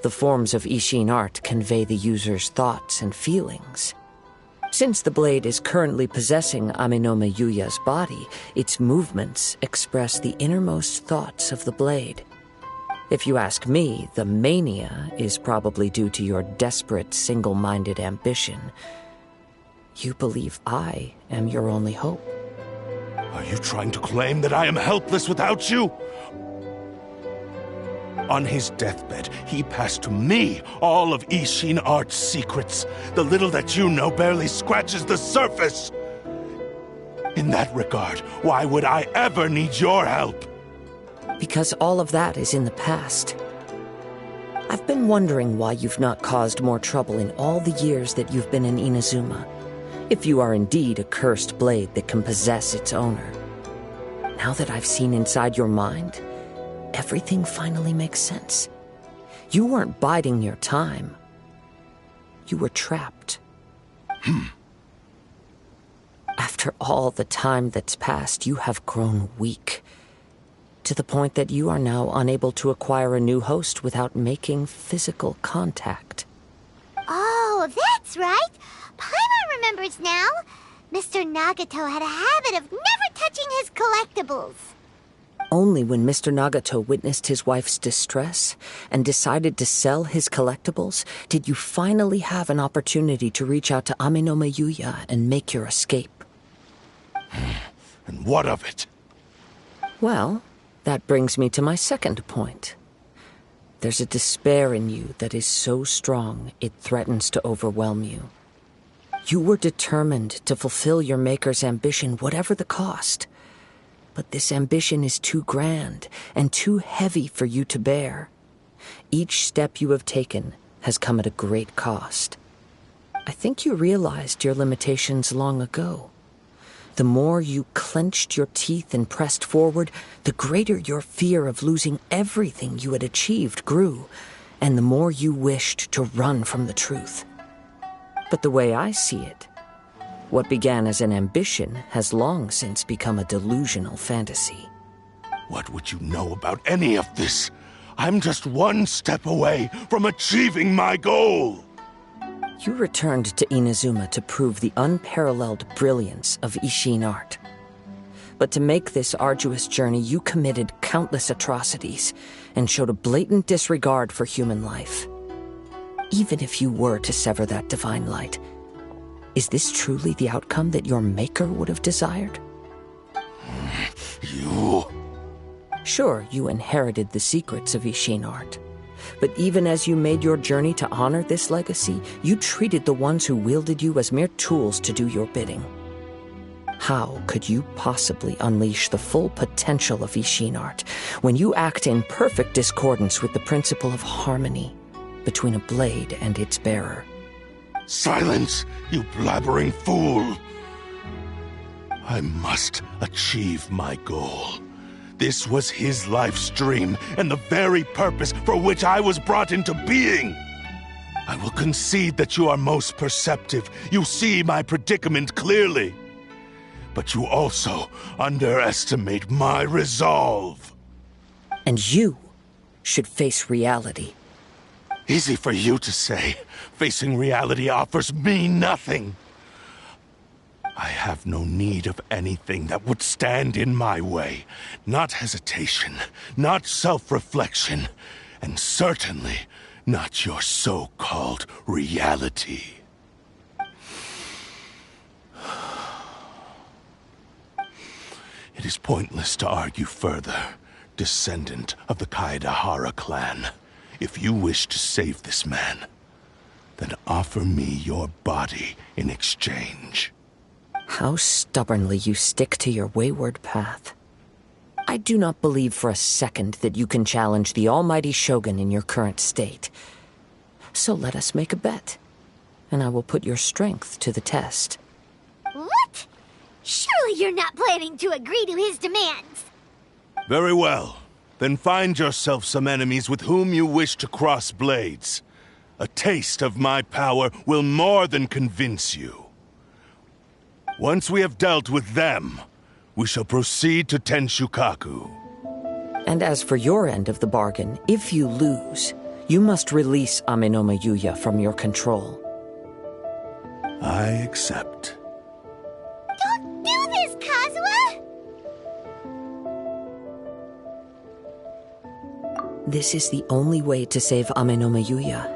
the forms of Ishin art convey the user's thoughts and feelings. Since the blade is currently possessing Amenoma Yuya's body, its movements express the innermost thoughts of the blade. If you ask me, the mania is probably due to your desperate, single-minded ambition. You believe I am your only hope. Are you trying to claim that I am helpless without you? On his deathbed, he passed to me all of Ishin art's secrets. The little that you know barely scratches the surface. In that regard, why would I ever need your help? Because all of that is in the past. I've been wondering why you've not caused more trouble in all the years that you've been in Inazuma. If you are indeed a cursed blade that can possess its owner. Now that I've seen inside your mind, everything finally makes sense. You weren't biding your time. You were trapped. After all the time that's passed, you have grown weak. To the point that you are now unable to acquire a new host without making physical contact. Oh, that's right. Paimon remembers now. Mr. Nagato had a habit of never touching his collectibles. Only when Mr. Nagato witnessed his wife's distress and decided to sell his collectibles did you finally have an opportunity to reach out to Amenoma Yuya and make your escape. And what of it? Well, that brings me to my second point. There's a despair in you that is so strong it threatens to overwhelm you. You were determined to fulfill your maker's ambition, whatever the cost. But this ambition is too grand and too heavy for you to bear. Each step you have taken has come at a great cost. I think you realized your limitations long ago. The more you clenched your teeth and pressed forward, the greater your fear of losing everything you had achieved grew, and the more you wished to run from the truth. But the way I see it, what began as an ambition has long since become a delusional fantasy. What would you know about any of this? I'm just one step away from achieving my goal! You returned to Inazuma to prove the unparalleled brilliance of Ishin art. But to make this arduous journey, you committed countless atrocities and showed a blatant disregard for human life. Even if you were to sever that divine light, is this truly the outcome that your maker would have desired? You... Sure, you inherited the secrets of Ishin art. But even as you made your journey to honor this legacy, you treated the ones who wielded you as mere tools to do your bidding. How could you possibly unleash the full potential of Ishin art when you act in perfect discordance with the principle of harmony between a blade and its bearer? Silence, you blabbering fool! I must achieve my goal. This was his life's dream, and the very purpose for which I was brought into being. I will concede that you are most perceptive. You see my predicament clearly. But you also underestimate my resolve. And you should face reality. Easy for you to say. Facing reality offers me nothing. I have no need of anything that would stand in my way. Not hesitation, not self-reflection, and certainly not your so-called reality. It is pointless to argue further, descendant of the Kaedahara clan. If you wish to save this man, then offer me your body in exchange. How stubbornly you stick to your wayward path. I do not believe for a second that you can challenge the almighty Shogun in your current state. So let us make a bet, and I will put your strength to the test. What? Surely you're not planning to agree to his demands. Very well. Then find yourself some enemies with whom you wish to cross blades. A taste of my power will more than convince you. Once we have dealt with them, we shall proceed to Tenshukaku. And as for your end of the bargain, if you lose, you must release Amenoma Yuya from your control. I accept. Don't do this, Kazuha! This is the only way to save Amenoma Yuya.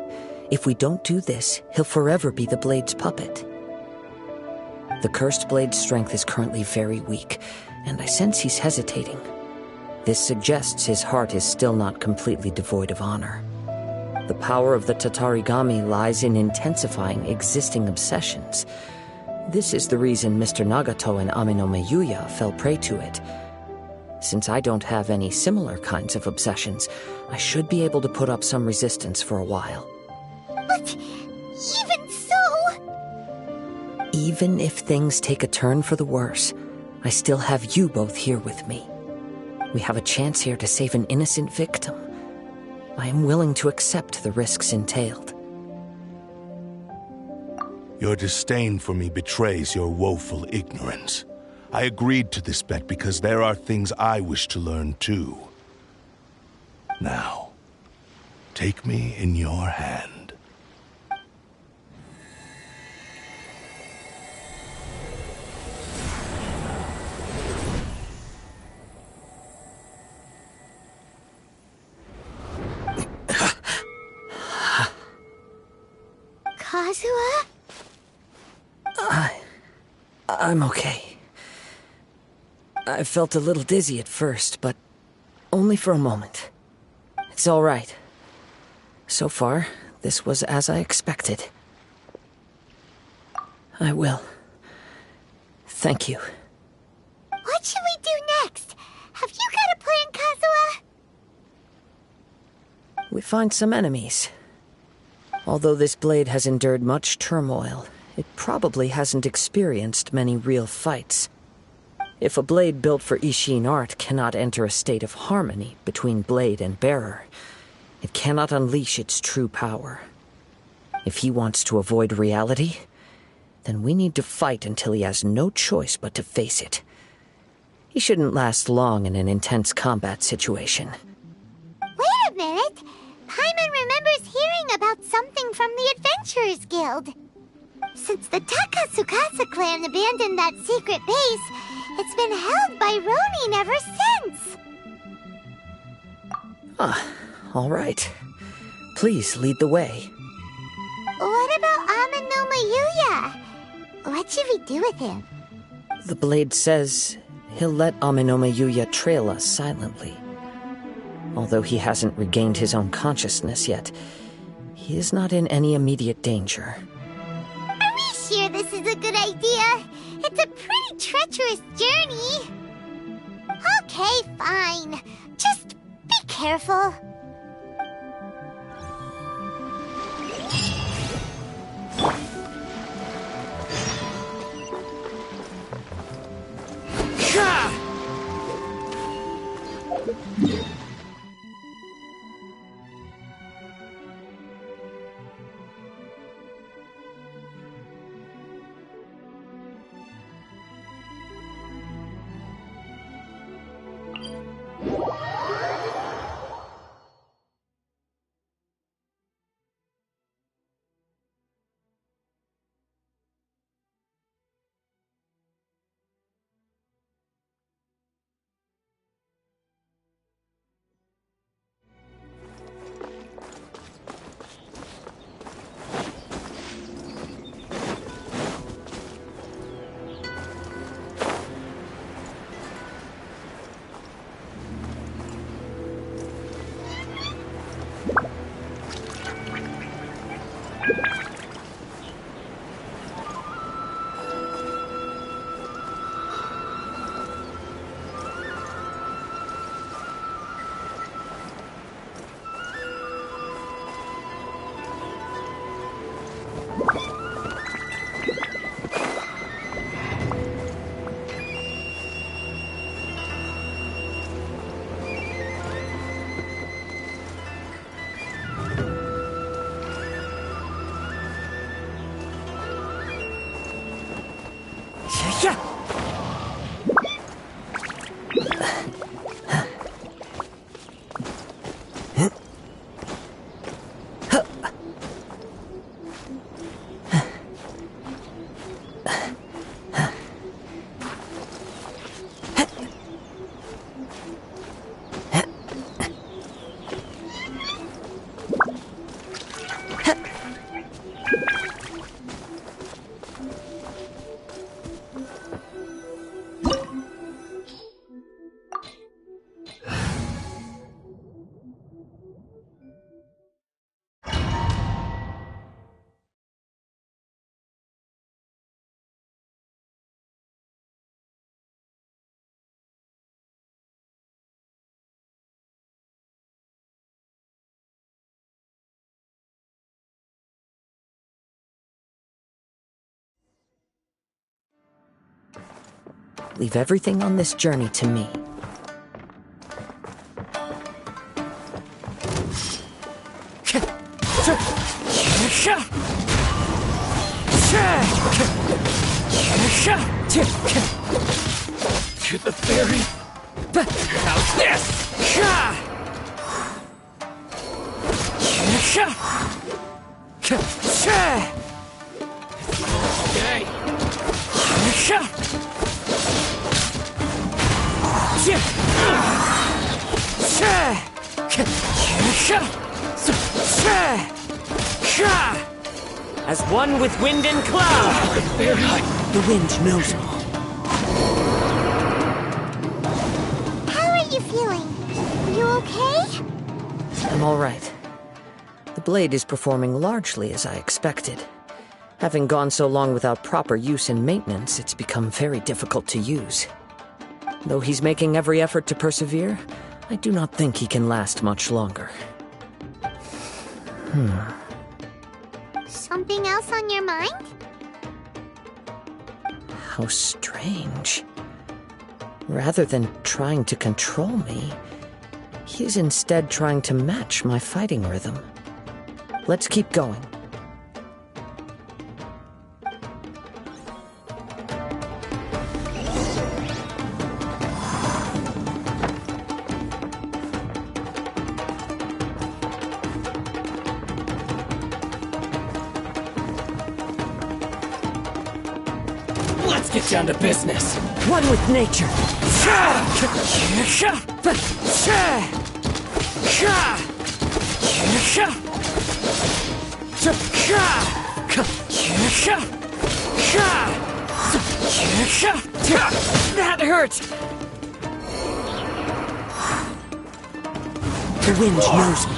If we don't do this, he'll forever be the Blade's puppet. The Cursed Blade's strength is currently very weak, and I sense he's hesitating. This suggests his heart is still not completely devoid of honor. The power of the Tatarigami lies in intensifying existing obsessions. This is the reason Mr. Nagato and Amenoma Yuya fell prey to it. Since I don't have any similar kinds of obsessions, I should be able to put up some resistance for a while. But even so... Even if things take a turn for the worse, I still have you both here with me. We have a chance here to save an innocent victim. I am willing to accept the risks entailed. Your disdain for me betrays your woeful ignorance. I agreed to this bet because there are things I wish to learn too. Now, take me in your hand. Kazuha? I'm okay. I felt a little dizzy at first, but only for a moment. It's all right. So far, this was as I expected. I will. Thank you. What should we do next? Have you got a plan, Kazuha? We find some enemies. Although this blade has endured much turmoil, it probably hasn't experienced many real fights. If a blade built for Ishin art cannot enter a state of harmony between blade and bearer, it cannot unleash its true power. If he wants to avoid reality, then we need to fight until he has no choice but to face it. He shouldn't last long in an intense combat situation. Wait a minute! Paimon remembers hearing about something from the Adventurers Guild. Since the Takasukasa clan abandoned that secret base, it's been held by Ronin ever since. All right. Please lead the way. What about Amanoma Yuya? What should we do with him? The blade says he'll let Amanoma Yuya trail us silently. Although he hasn't regained his own consciousness yet, he is not in any immediate danger. Are we sure this is a good idea? It's a pretty treacherous journey. Okay, fine. Just be careful. Leave everything on this journey to me. To the fairy. How's this? Okay. As one with wind and cloud! The wind knows me. How are you feeling? You okay? I'm all right. The blade is performing largely as I expected. Having gone so long without proper use and maintenance, it's become very difficult to use. Though he's making every effort to persevere, I do not think he can last much longer. Something else on your mind? How strange. Rather than trying to control me, he is instead trying to match my fighting rhythm. Let's keep going. Let's get down to business. One with nature. That hurt! The wind knows me.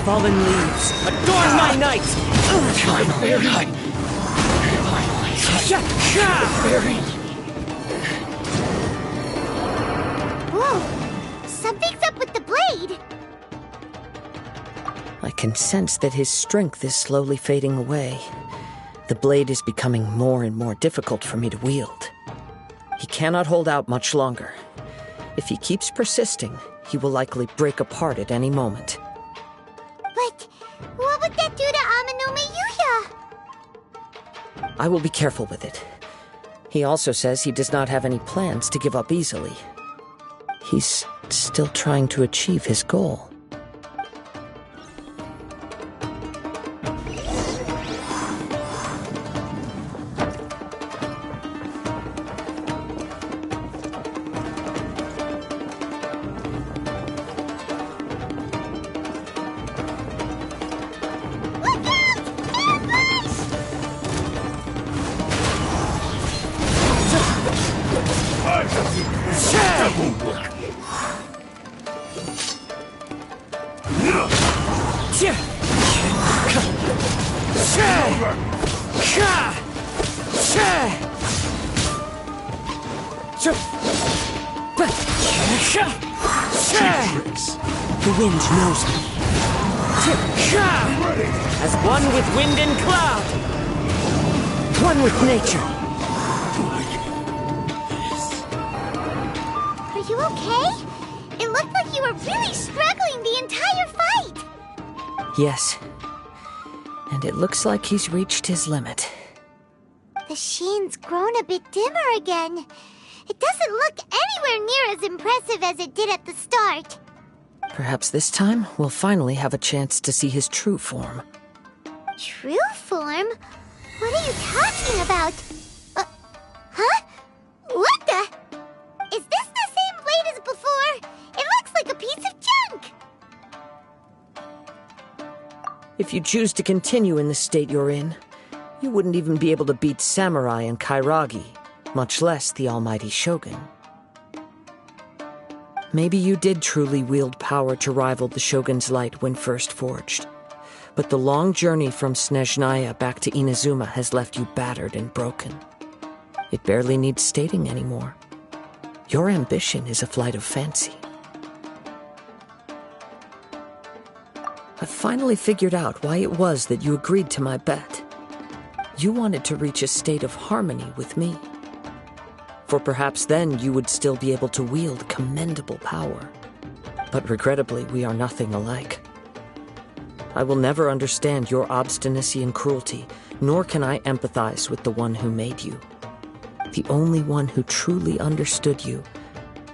Fallen leaves, adorn my night! Whoa! Something's up with the blade! I can sense that his strength is slowly fading away. The blade is becoming more and more difficult for me to wield. He cannot hold out much longer. If he keeps persisting, he will likely break apart at any moment. But what would that do to Amanome Yuya? I will be careful with it. He also says he does not have any plans to give up easily. He's still trying to achieve his goal. The wind knows me. As one with wind and cloud. One with nature. Are you okay? It looked like you were really struggling the entire fight! Yes. And it looks like he's reached his limit. The sheen's grown a bit dimmer again. It doesn't look anywhere near as impressive as it did at the start. Perhaps this time we'll finally have a chance to see his true form. True form? What are you talking about? Huh? What the? Is this the same blade as before? It looks like a piece of junk! If you choose to continue in the state you're in, you wouldn't even be able to beat Samurai and Kairagi, much less the almighty Shogun. Maybe you did truly wield power to rival the Shogun's light when first forged. But the long journey from Snezhnaya back to Inazuma has left you battered and broken. It barely needs stating anymore. Your ambition is a flight of fancy. I've finally figured out why it was that you agreed to my bet. You wanted to reach a state of harmony with me. For perhaps then you would still be able to wield commendable power. But regrettably, we are nothing alike. I will never understand your obstinacy and cruelty, nor can I empathize with the one who made you. The only one who truly understood you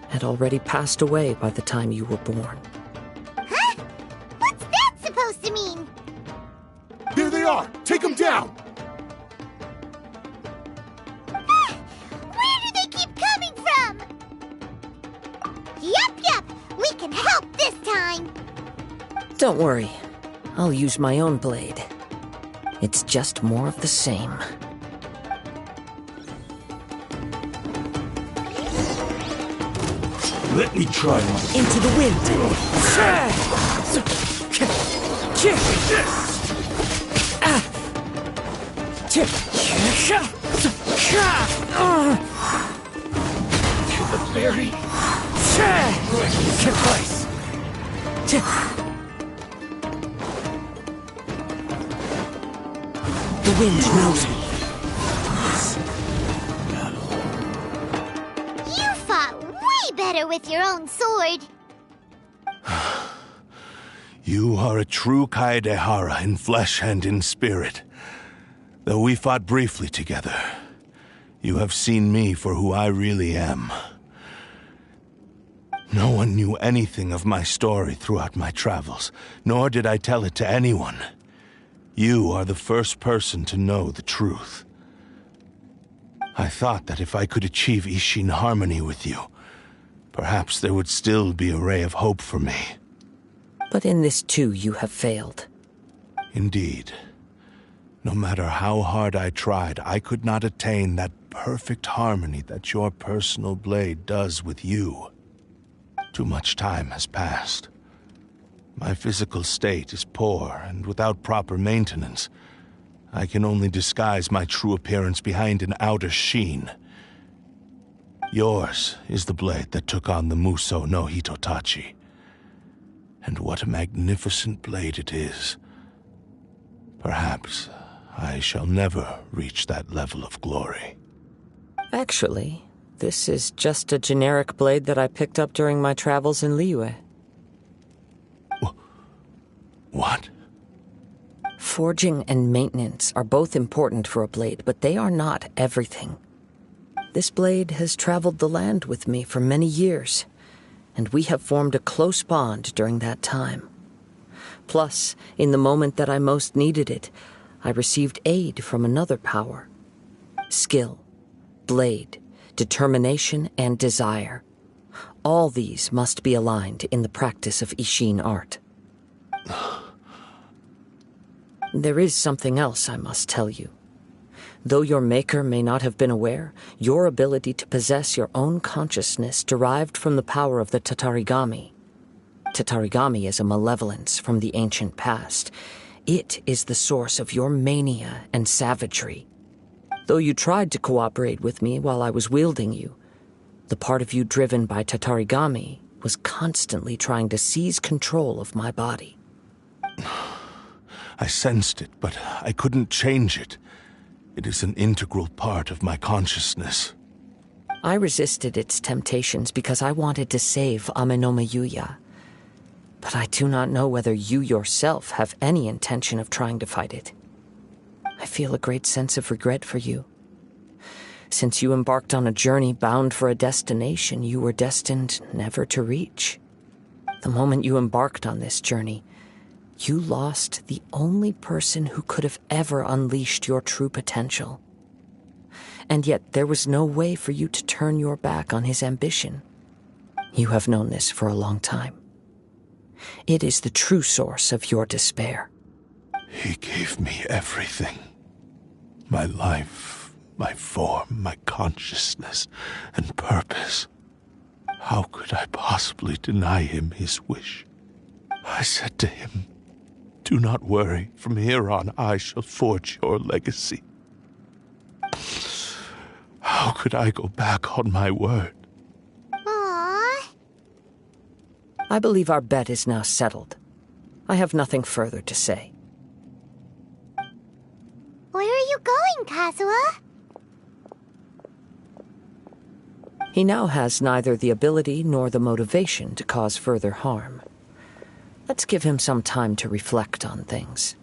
had already passed away by the time you were born. Huh? What's that supposed to mean? There they are! Take them down! Where do they keep coming from? Yup, we can help this time. Don't worry, I'll use my own blade. It's just more of the same. Let me try one. Into the wind! To the ferry. Quick, get place. The wind knows me. You fought way better with your own sword. You are a true Kaedehara in flesh and in spirit. Though we fought briefly together, you have seen me for who I really am. No one knew anything of my story throughout my travels, nor did I tell it to anyone. You are the first person to know the truth. I thought that if I could achieve Ishin harmony with you, perhaps there would still be a ray of hope for me. But in this too, you have failed. Indeed. No matter how hard I tried, I could not attain that perfect harmony that your personal blade does with you. Too much time has passed. My physical state is poor, and without proper maintenance, I can only disguise my true appearance behind an outer sheen. Yours is the blade that took on the Muso no Hitotachi. And what a magnificent blade it is. Perhaps I shall never reach that level of glory. Actually, this is just a generic blade that I picked up during my travels in Liyue. What? Forging and maintenance are both important for a blade, but they are not everything. This blade has traveled the land with me for many years, and we have formed a close bond during that time. Plus, in the moment that I most needed it, I received aid from another power. Skill, blade, determination, and desire. All these must be aligned in the practice of Ishin art. There is something else I must tell you. Though your maker may not have been aware, your ability to possess your own consciousness derived from the power of the Tatarigami. Tatarigami is a malevolence from the ancient past. It is the source of your mania and savagery. Though you tried to cooperate with me while I was wielding you, the part of you driven by Tatarigami was constantly trying to seize control of my body. I sensed it, but I couldn't change it. It is an integral part of my consciousness. I resisted its temptations because I wanted to save Amenoma Yuya. But I do not know whether you yourself have any intention of trying to fight it. I feel a great sense of regret for you. Since you embarked on a journey bound for a destination you were destined never to reach. The moment you embarked on this journey, you lost the only person who could have ever unleashed your true potential. And yet there was no way for you to turn your back on his ambition. You have known this for a long time. It is the true source of your despair. He gave me everything. My life, my form, my consciousness, and purpose. How could I possibly deny him his wish? I said to him, "Do not worry. From here on, I shall forge your legacy." How could I go back on my word? Aww. I believe our bet is now settled. I have nothing further to say. Where are you going, Kazuha? He now has neither the ability nor the motivation to cause further harm. Let's give him some time to reflect on things.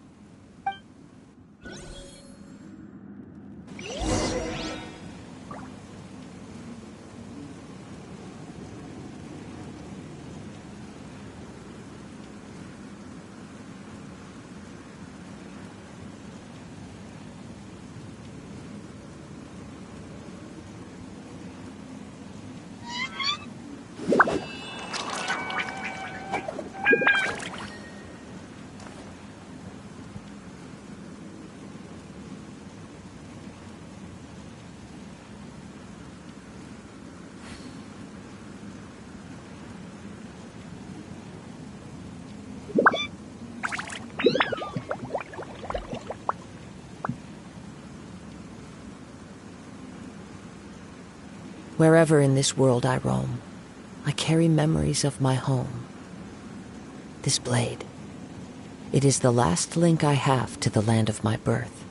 Wherever in this world I roam, I carry memories of my home. This blade, it is the last link I have to the land of my birth.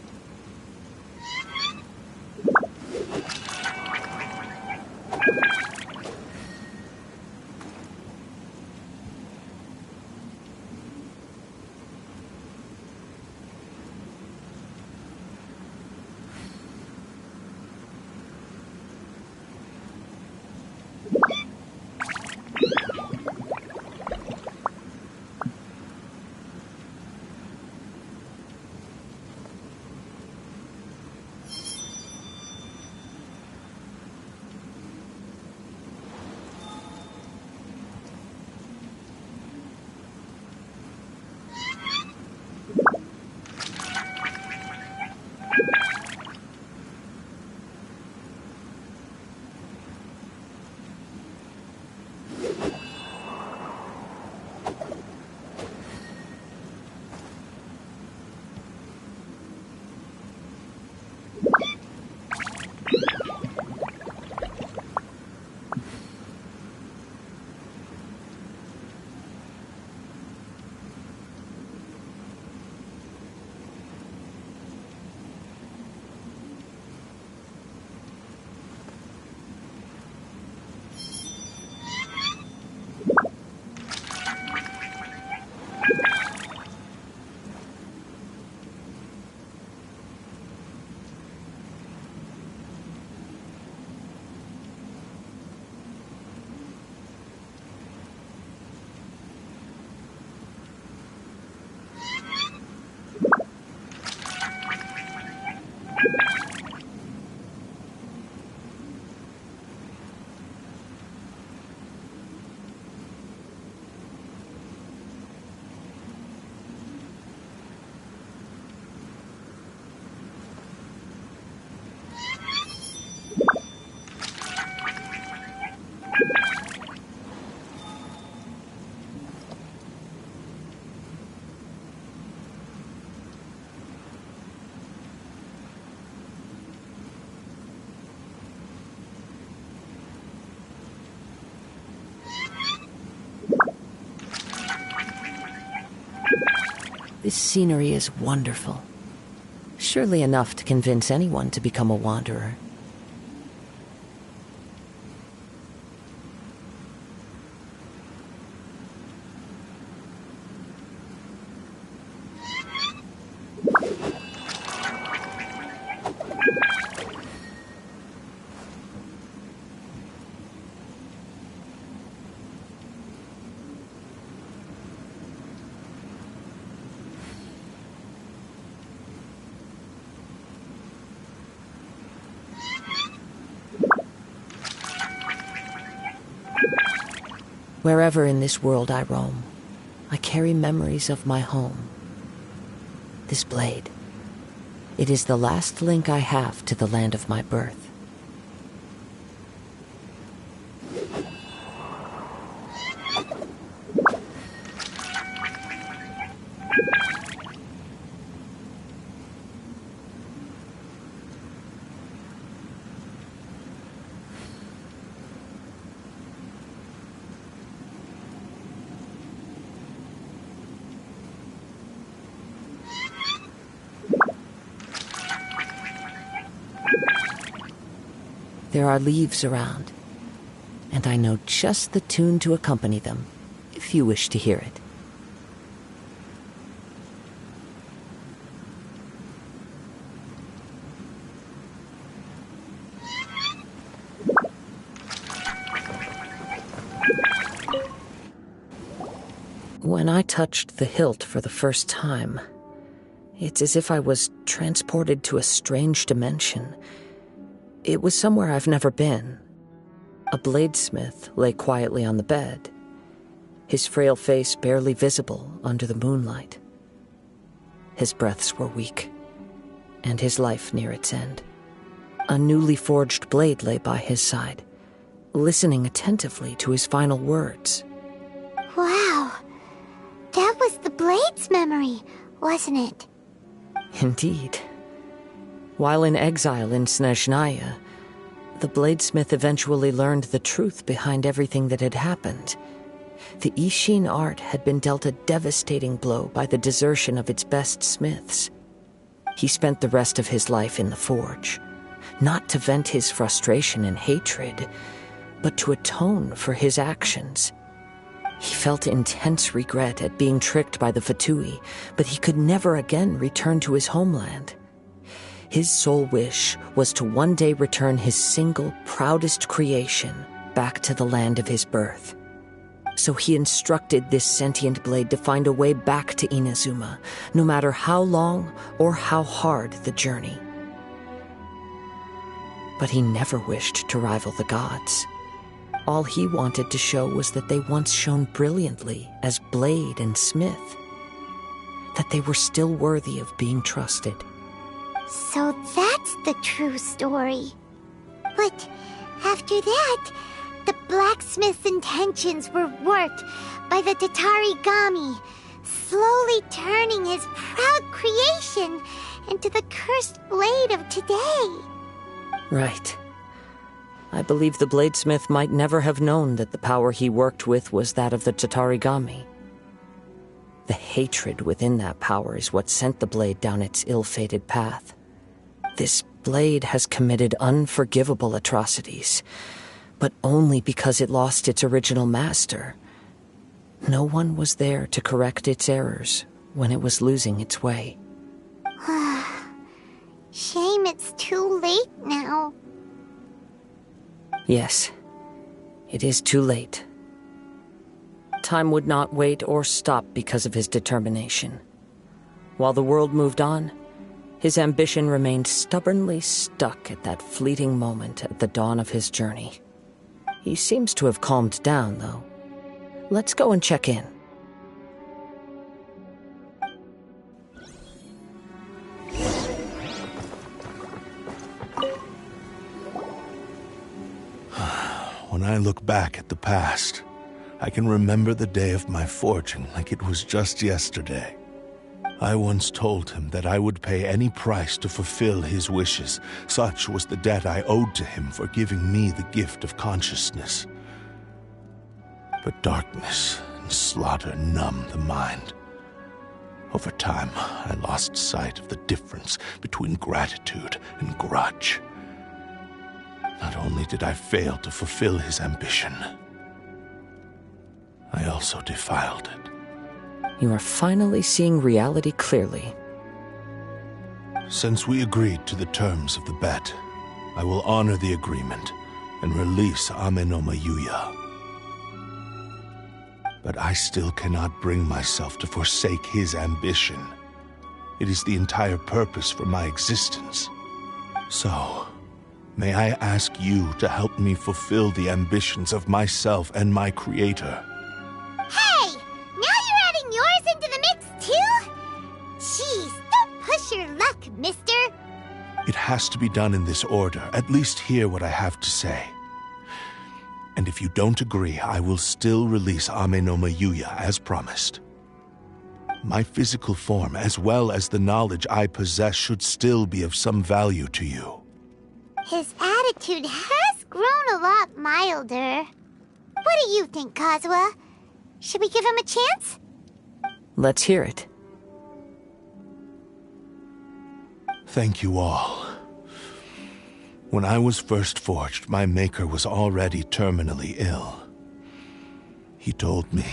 This scenery is wonderful. Surely enough to convince anyone to become a wanderer. Wherever in this world I roam, I carry memories of my home. This blade, it is the last link I have to the land of my birth. There are leaves around, and I know just the tune to accompany them, if you wish to hear it. When I touched the hilt for the first time, it's as if I was transported to a strange dimension. It was somewhere I've never been. A bladesmith lay quietly on the bed, his frail face barely visible under the moonlight. His breaths were weak, and his life near its end. A newly forged blade lay by his side, listening attentively to his final words. Wow, that was the blade's memory, wasn't it? Indeed. While in exile in Snezhnaya, the bladesmith eventually learned the truth behind everything that had happened. The Ishin art had been dealt a devastating blow by the desertion of its best smiths. He spent the rest of his life in the forge, not to vent his frustration and hatred, but to atone for his actions. He felt intense regret at being tricked by the Fatui, but he could never again return to his homeland. His sole wish was to one day return his single, proudest creation back to the land of his birth. So he instructed this sentient blade to find a way back to Inazuma, no matter how long or how hard the journey. But he never wished to rival the gods. All he wanted to show was that they once shone brilliantly as blade and smith, that they were still worthy of being trusted. So that's the true story. But after that, the blacksmith's intentions were worked by the Tatarigami, slowly turning his proud creation into the cursed blade of today. Right. I believe the bladesmith might never have known that the power he worked with was that of the Tatarigami. The hatred within that power is what sent the blade down its ill-fated path. This blade has committed unforgivable atrocities, but only because it lost its original master. No one was there to correct its errors when it was losing its way. Shame it's too late now. Yes, it is too late. Time would not wait or stop because of his determination. While the world moved on, his ambition remained stubbornly stuck at that fleeting moment at the dawn of his journey. He seems to have calmed down, though. Let's go and check in. When I look back at the past, I can remember the day of my forging like it was just yesterday. I once told him that I would pay any price to fulfill his wishes. Such was the debt I owed to him for giving me the gift of consciousness. But darkness and slaughter numbed the mind. Over time, I lost sight of the difference between gratitude and grudge. Not only did I fail to fulfill his ambition, I also defiled it. You are finally seeing reality clearly. Since we agreed to the terms of the bet, I will honor the agreement and release Amenoma Yuya. But I still cannot bring myself to forsake his ambition. It is the entire purpose for my existence. So, may I ask you to help me fulfill the ambitions of myself and my creator? Hey! Now you're adding yours into the mix, too? Jeez, don't push your luck, mister. It has to be done in this order. At least hear what I have to say. And if you don't agree, I will still release Amenoma Yuya as promised. My physical form, as well as the knowledge I possess, should still be of some value to you. His attitude has grown a lot milder. What do you think, Kazuha? Should we give him a chance? Let's hear it. Thank you all. When I was first forged, my maker was already terminally ill. He told me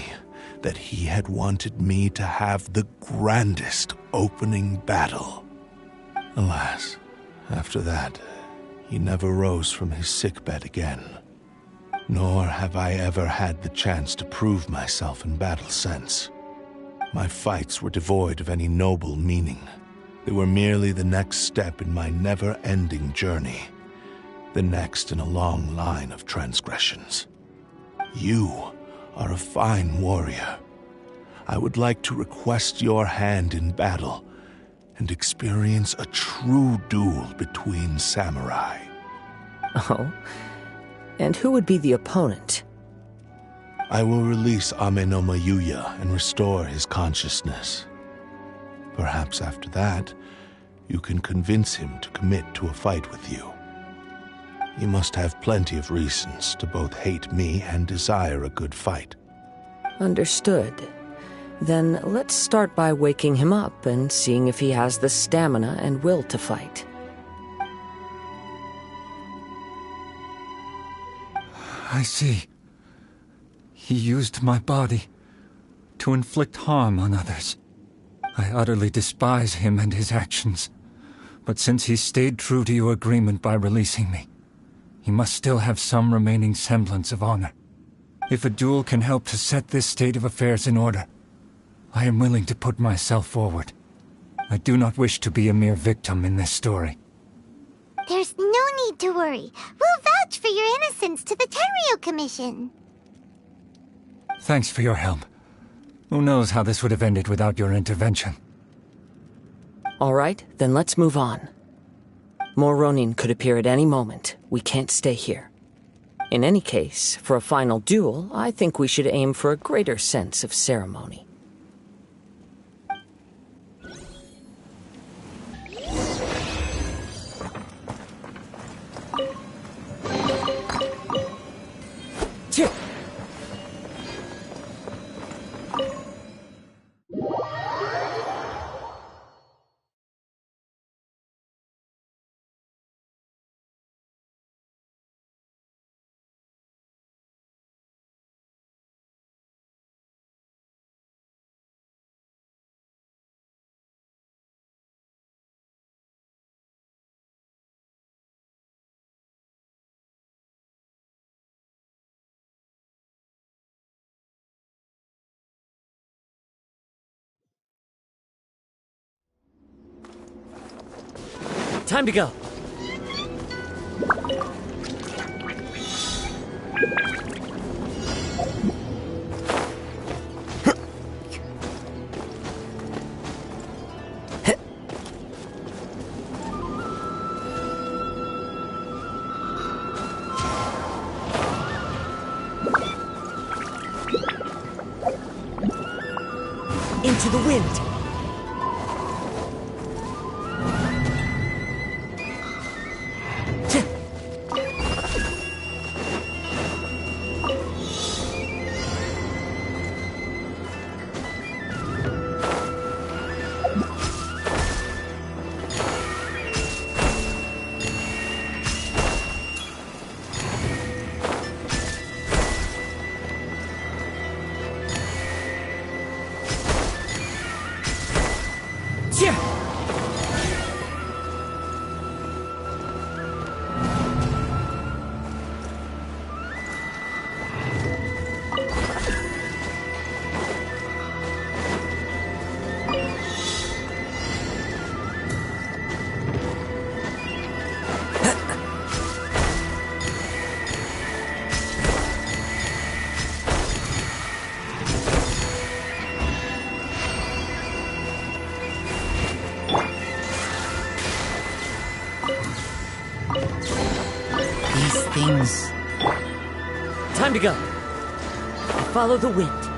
that he had wanted me to have the grandest opening battle. Alas, after that, he never rose from his sickbed again. Nor have I ever had the chance to prove myself in battle since. My fights were devoid of any noble meaning. They were merely the next step in my never-ending journey. The next in a long line of transgressions. You are a fine warrior. I would like to request your hand in battle and experience a true duel between samurai. Oh? And who would be the opponent? I will release Ame no Mayuya and restore his consciousness. Perhaps after that, you can convince him to commit to a fight with you. He must have plenty of reasons to both hate me and desire a good fight. Understood. Then let's start by waking him up and seeing if he has the stamina and will to fight. I see. He used my body to inflict harm on others. I utterly despise him and his actions. But since he stayed true to your agreement by releasing me, he must still have some remaining semblance of honor. If a duel can help to set this state of affairs in order, I am willing to put myself forward. I do not wish to be a mere victim in this story. There's no need to worry. We'll vouch for your innocence to the Tenryu Commission. Thanks for your help. Who knows how this would have ended without your intervention. All right, then let's move on. More Ronin could appear at any moment. We can't stay here. In any case, for a final duel, I think we should aim for a greater sense of ceremony. Time to go. Into the wind. Time to go. Follow the wind.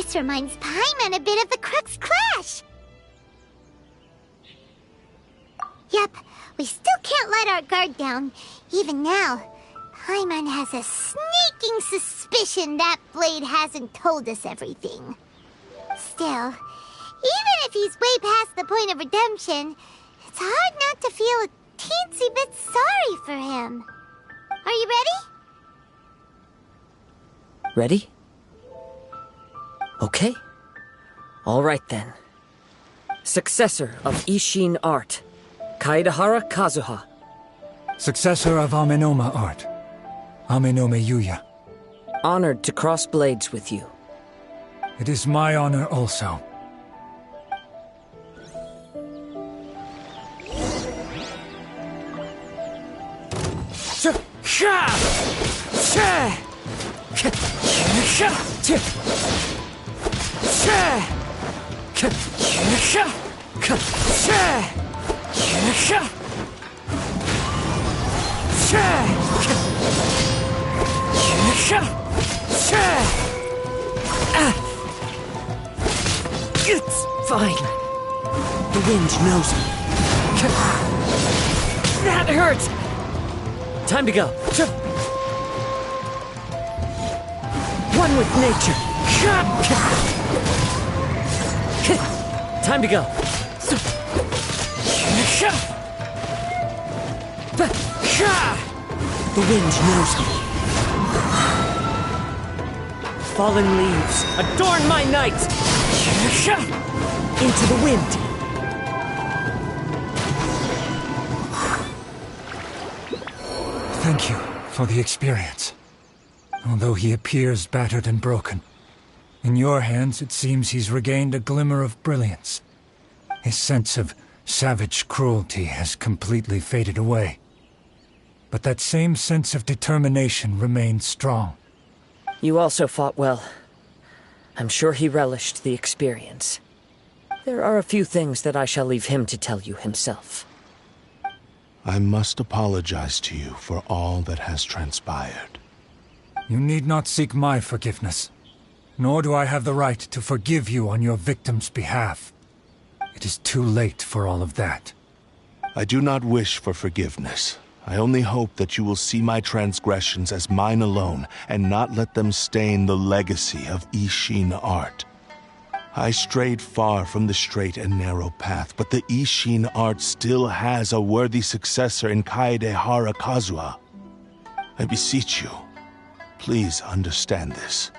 This reminds Paimon a bit of the Crux Clash. Yep, we still can't let our guard down. Even now, Paimon has a sneaking suspicion that Blade hasn't told us everything. Still, even if he's way past the point of redemption, it's hard not to feel a teensy bit sorry for him. Are you ready? Ready? Okay. All right then. Successor of Ishin art, Kaedahara Kazuha. Successor of Amenoma art, Amenome Yuya. Honored to cross blades with you. It is my honor also. It's fine. The wind knows me. That hurts! Time to go. One with nature. Time to go. The wind knows me. Fallen leaves, adorn my night! Into the wind. Thank you for the experience. Although he appears battered and broken, in your hands it seems he's regained a glimmer of brilliance. His sense of savage cruelty has completely faded away. But that same sense of determination remains strong. You also fought well. I'm sure he relished the experience. There are a few things that I shall leave him to tell you himself. I must apologize to you for all that has transpired. You need not seek my forgiveness, nor do I have the right to forgive you on your victim's behalf. It is too late for all of that. I do not wish for forgiveness. I only hope that you will see my transgressions as mine alone and not let them stain the legacy of Ishin art. I strayed far from the straight and narrow path, but the Ishin art still has a worthy successor in Kaedahara Kazuha. I beseech you, please understand this.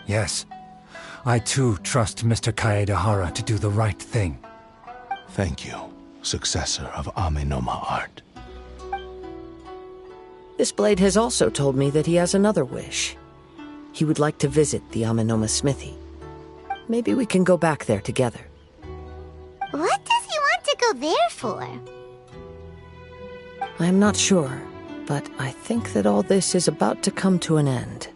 Yes, I too trust Mr. Kaedahara to do the right thing. Thank you, successor of Amenoma art. This blade has also told me that he has another wish. He would like to visit the Amenoma smithy. Maybe we can go back there together. What does he want to go there for? I'm not sure, but I think that all this is about to come to an end.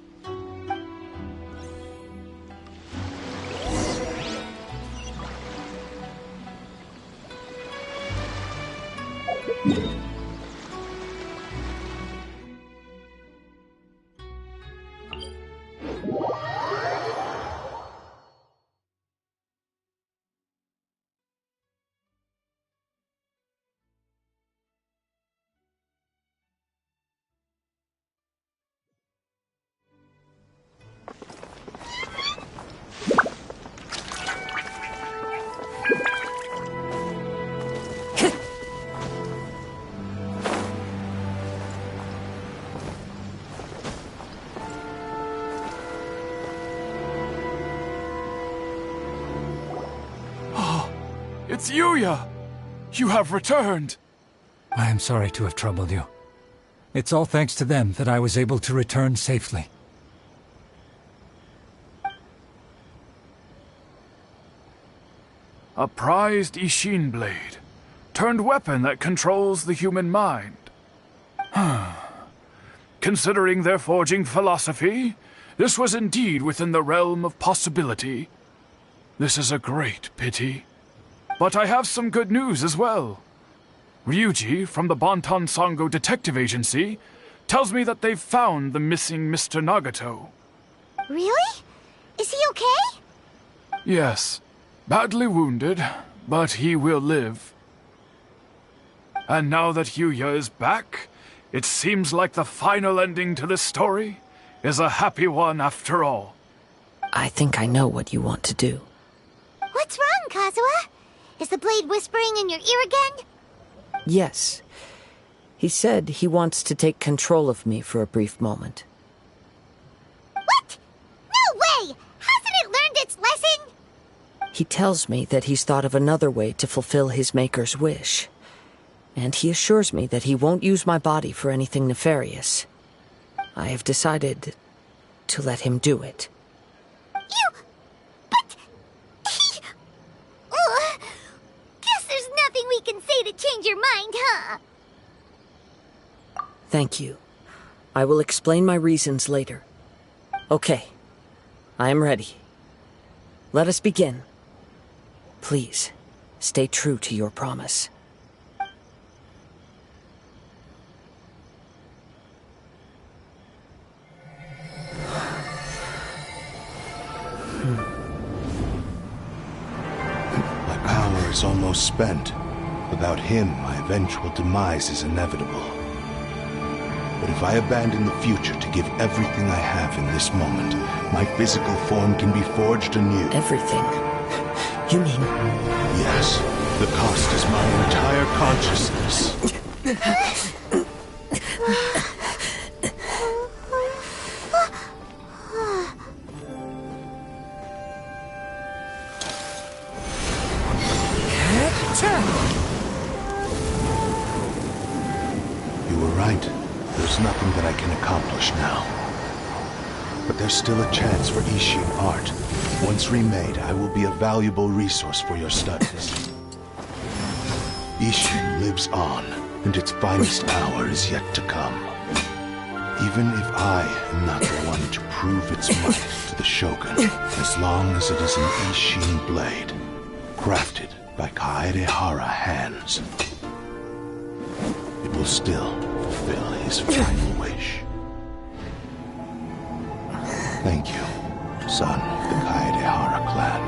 It's Yuya! You have returned! I am sorry to have troubled you. It's all thanks to them that I was able to return safely. A prized Ishin blade, turned weapon that controls the human mind. Considering their forging philosophy, this was indeed within the realm of possibility. This is a great pity. But I have some good news as well. Ryuji, from the Bantan Sango Detective Agency, tells me that they've found the missing Mr. Nagato. Really? Is he okay? Yes, badly wounded, but he will live. And now that Yuya is back, it seems like the final ending to this story is a happy one after all. I think I know what you want to do. What's wrong, Kazuha? Is the blade whispering in your ear again? Yes. He said he wants to take control of me for a brief moment. What? No way! Hasn't it learned its lesson? He tells me that he's thought of another way to fulfill his maker's wish. And he assures me that he won't use my body for anything nefarious. I have decided to let him do it. But... Guess there's nothing we can say to change your mind, huh? Thank you. I will explain my reasons later. Okay. I am ready. Let us begin. Please, stay true to your promise. My power is almost spent. Without him, my eventual demise is inevitable. But if I abandon the future to give everything I have in this moment, my physical form can be forged anew. Everything? You mean... Yes. The cost is my entire consciousness. You were right. There's nothing that I can accomplish now. But there's still a chance for Ishin art. Once remade, I will be a valuable resource for your studies. Ishin lives on, and its finest hour is yet to come. Even if I am not the one to prove its might to the Shogun, as long as it is an Ishin blade, crafted by Kaedehara hands, it will still fulfill his final wish. Thank you, son of the Kaedehara clan.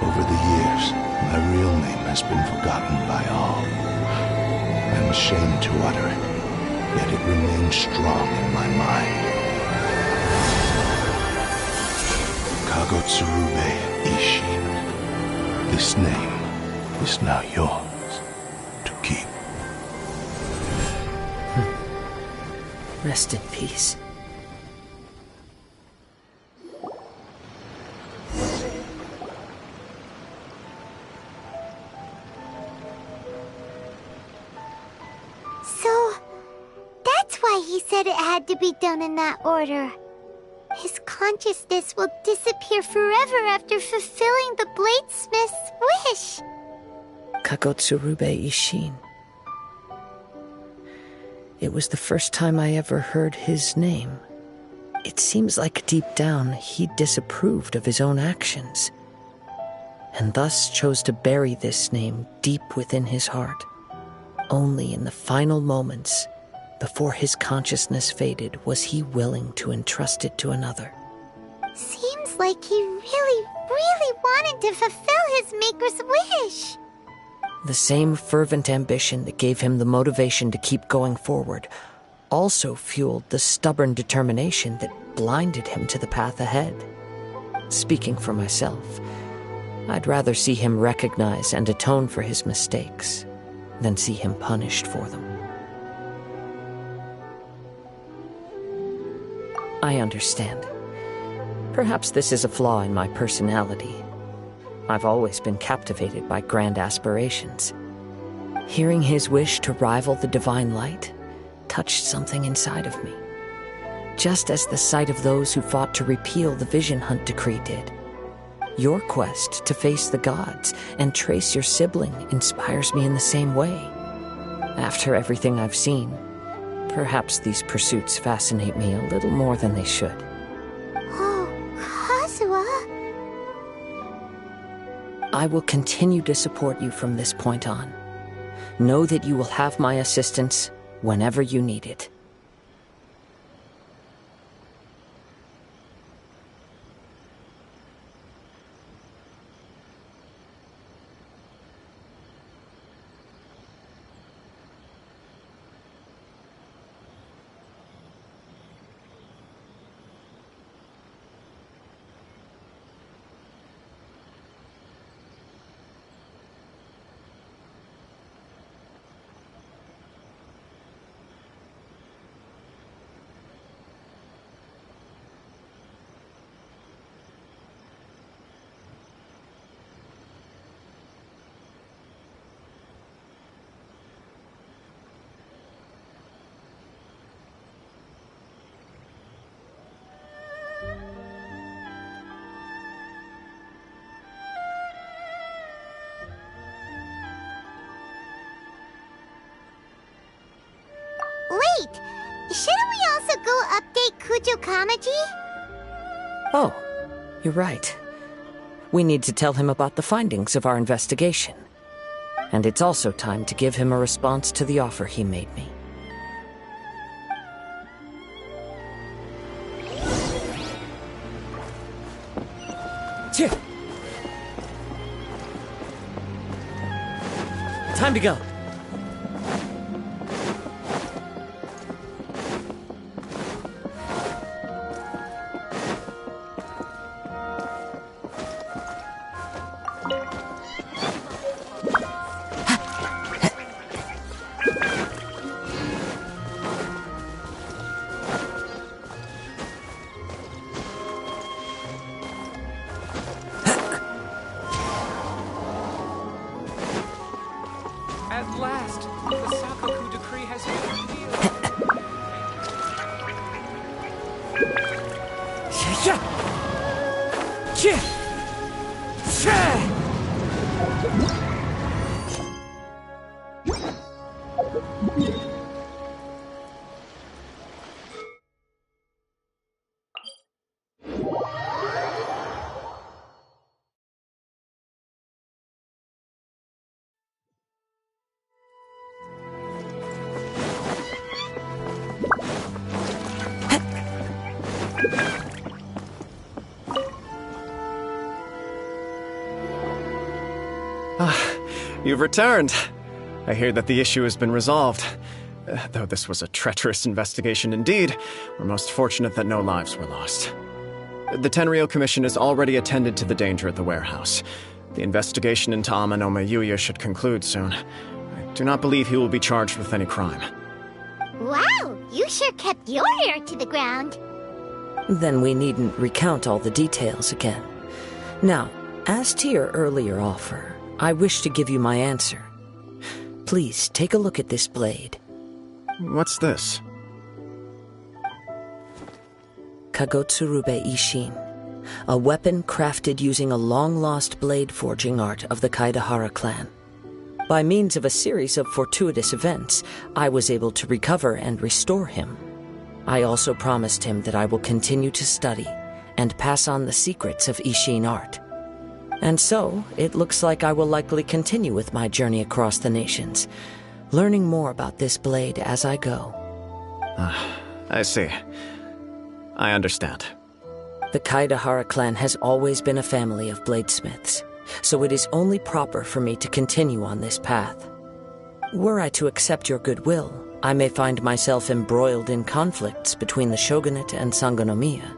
Over the years, my real name has been forgotten by all. I am ashamed to utter it, yet it remains strong in my mind. Kagotsurube Ishin. This name is now yours to keep. Rest in peace. So, that's why he said it had to be done in that order. His consciousness will disappear forever after fulfilling the bladesmith's wish. Kagotsurube Ishin. It was the first time I ever heard his name. It seems like deep down he disapproved of his own actions, and thus chose to bury this name deep within his heart. Only in the final moments, before his consciousness faded, was he willing to entrust it to another. Seems like he really wanted to fulfill his maker's wish. The same fervent ambition that gave him the motivation to keep going forward also fueled the stubborn determination that blinded him to the path ahead. Speaking for myself, I'd rather see him recognize and atone for his mistakes than see him punished for them. I understand. Perhaps this is a flaw in my personality. I've always been captivated by grand aspirations. Hearing his wish to rival the divine light touched something inside of me, just as the sight of those who fought to repeal the Vision Hunt decree did. Your quest to face the gods and trace your sibling inspires me in the same way. After everything I've seen, perhaps these pursuits fascinate me a little more than they should. Oh, Kazuha. I will continue to support you from this point on. Know that you will have my assistance whenever you need it. wait! Shouldn't we also go update Kujo Kamaji? Oh, you're right. We need to tell him about the findings of our investigation. And it's also time to give him a response to the offer he made me. Time to go. At last, the Sakaku decree has been revealed. You've returned. I hear that the issue has been resolved. Though this was a treacherous investigation indeed, we're most fortunate that no lives were lost. The Tenryou Commission has already attended to the danger at the warehouse. The investigation into Amanome Yuya should conclude soon. I do not believe he will be charged with any crime. Wow, you sure kept your ear to the ground. Then we needn't recount all the details again. Now, as to your earlier offer, I wish to give you my answer. Please, take a look at this blade. What's this? Kagotsurube Ishin, a weapon crafted using a long-lost blade forging art of the Kaidahara clan. By means of a series of fortuitous events, I was able to recover and restore him. I also promised him that I will continue to study and pass on the secrets of Ishin art. And so, it looks like I will likely continue with my journey across the nations, learning more about this blade as I go. I see. I understand. The Kaidahara clan has always been a family of bladesmiths, so it is only proper for me to continue on this path. Were I to accept your goodwill, I may find myself embroiled in conflicts between the shogunate and Sangonomiya.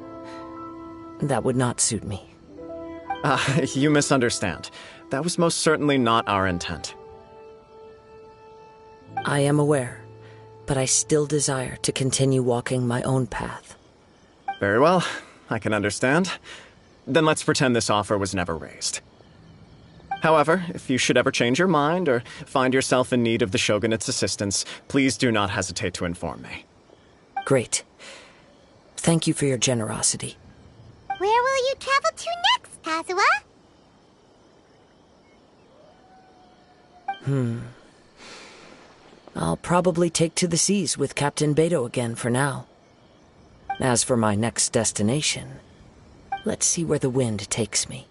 That would not suit me. You misunderstand. That was most certainly not our intent. I am aware, but I still desire to continue walking my own path. Very well, I can understand. Then let's pretend this offer was never raised. However, if you should ever change your mind or find yourself in need of the Shogunate's assistance, please do not hesitate to inform me. Great. Thank you for your generosity. Where will you travel to next, Kazuha? I'll probably take to the seas with Captain Beto again for now. As for my next destination, let's see where the wind takes me.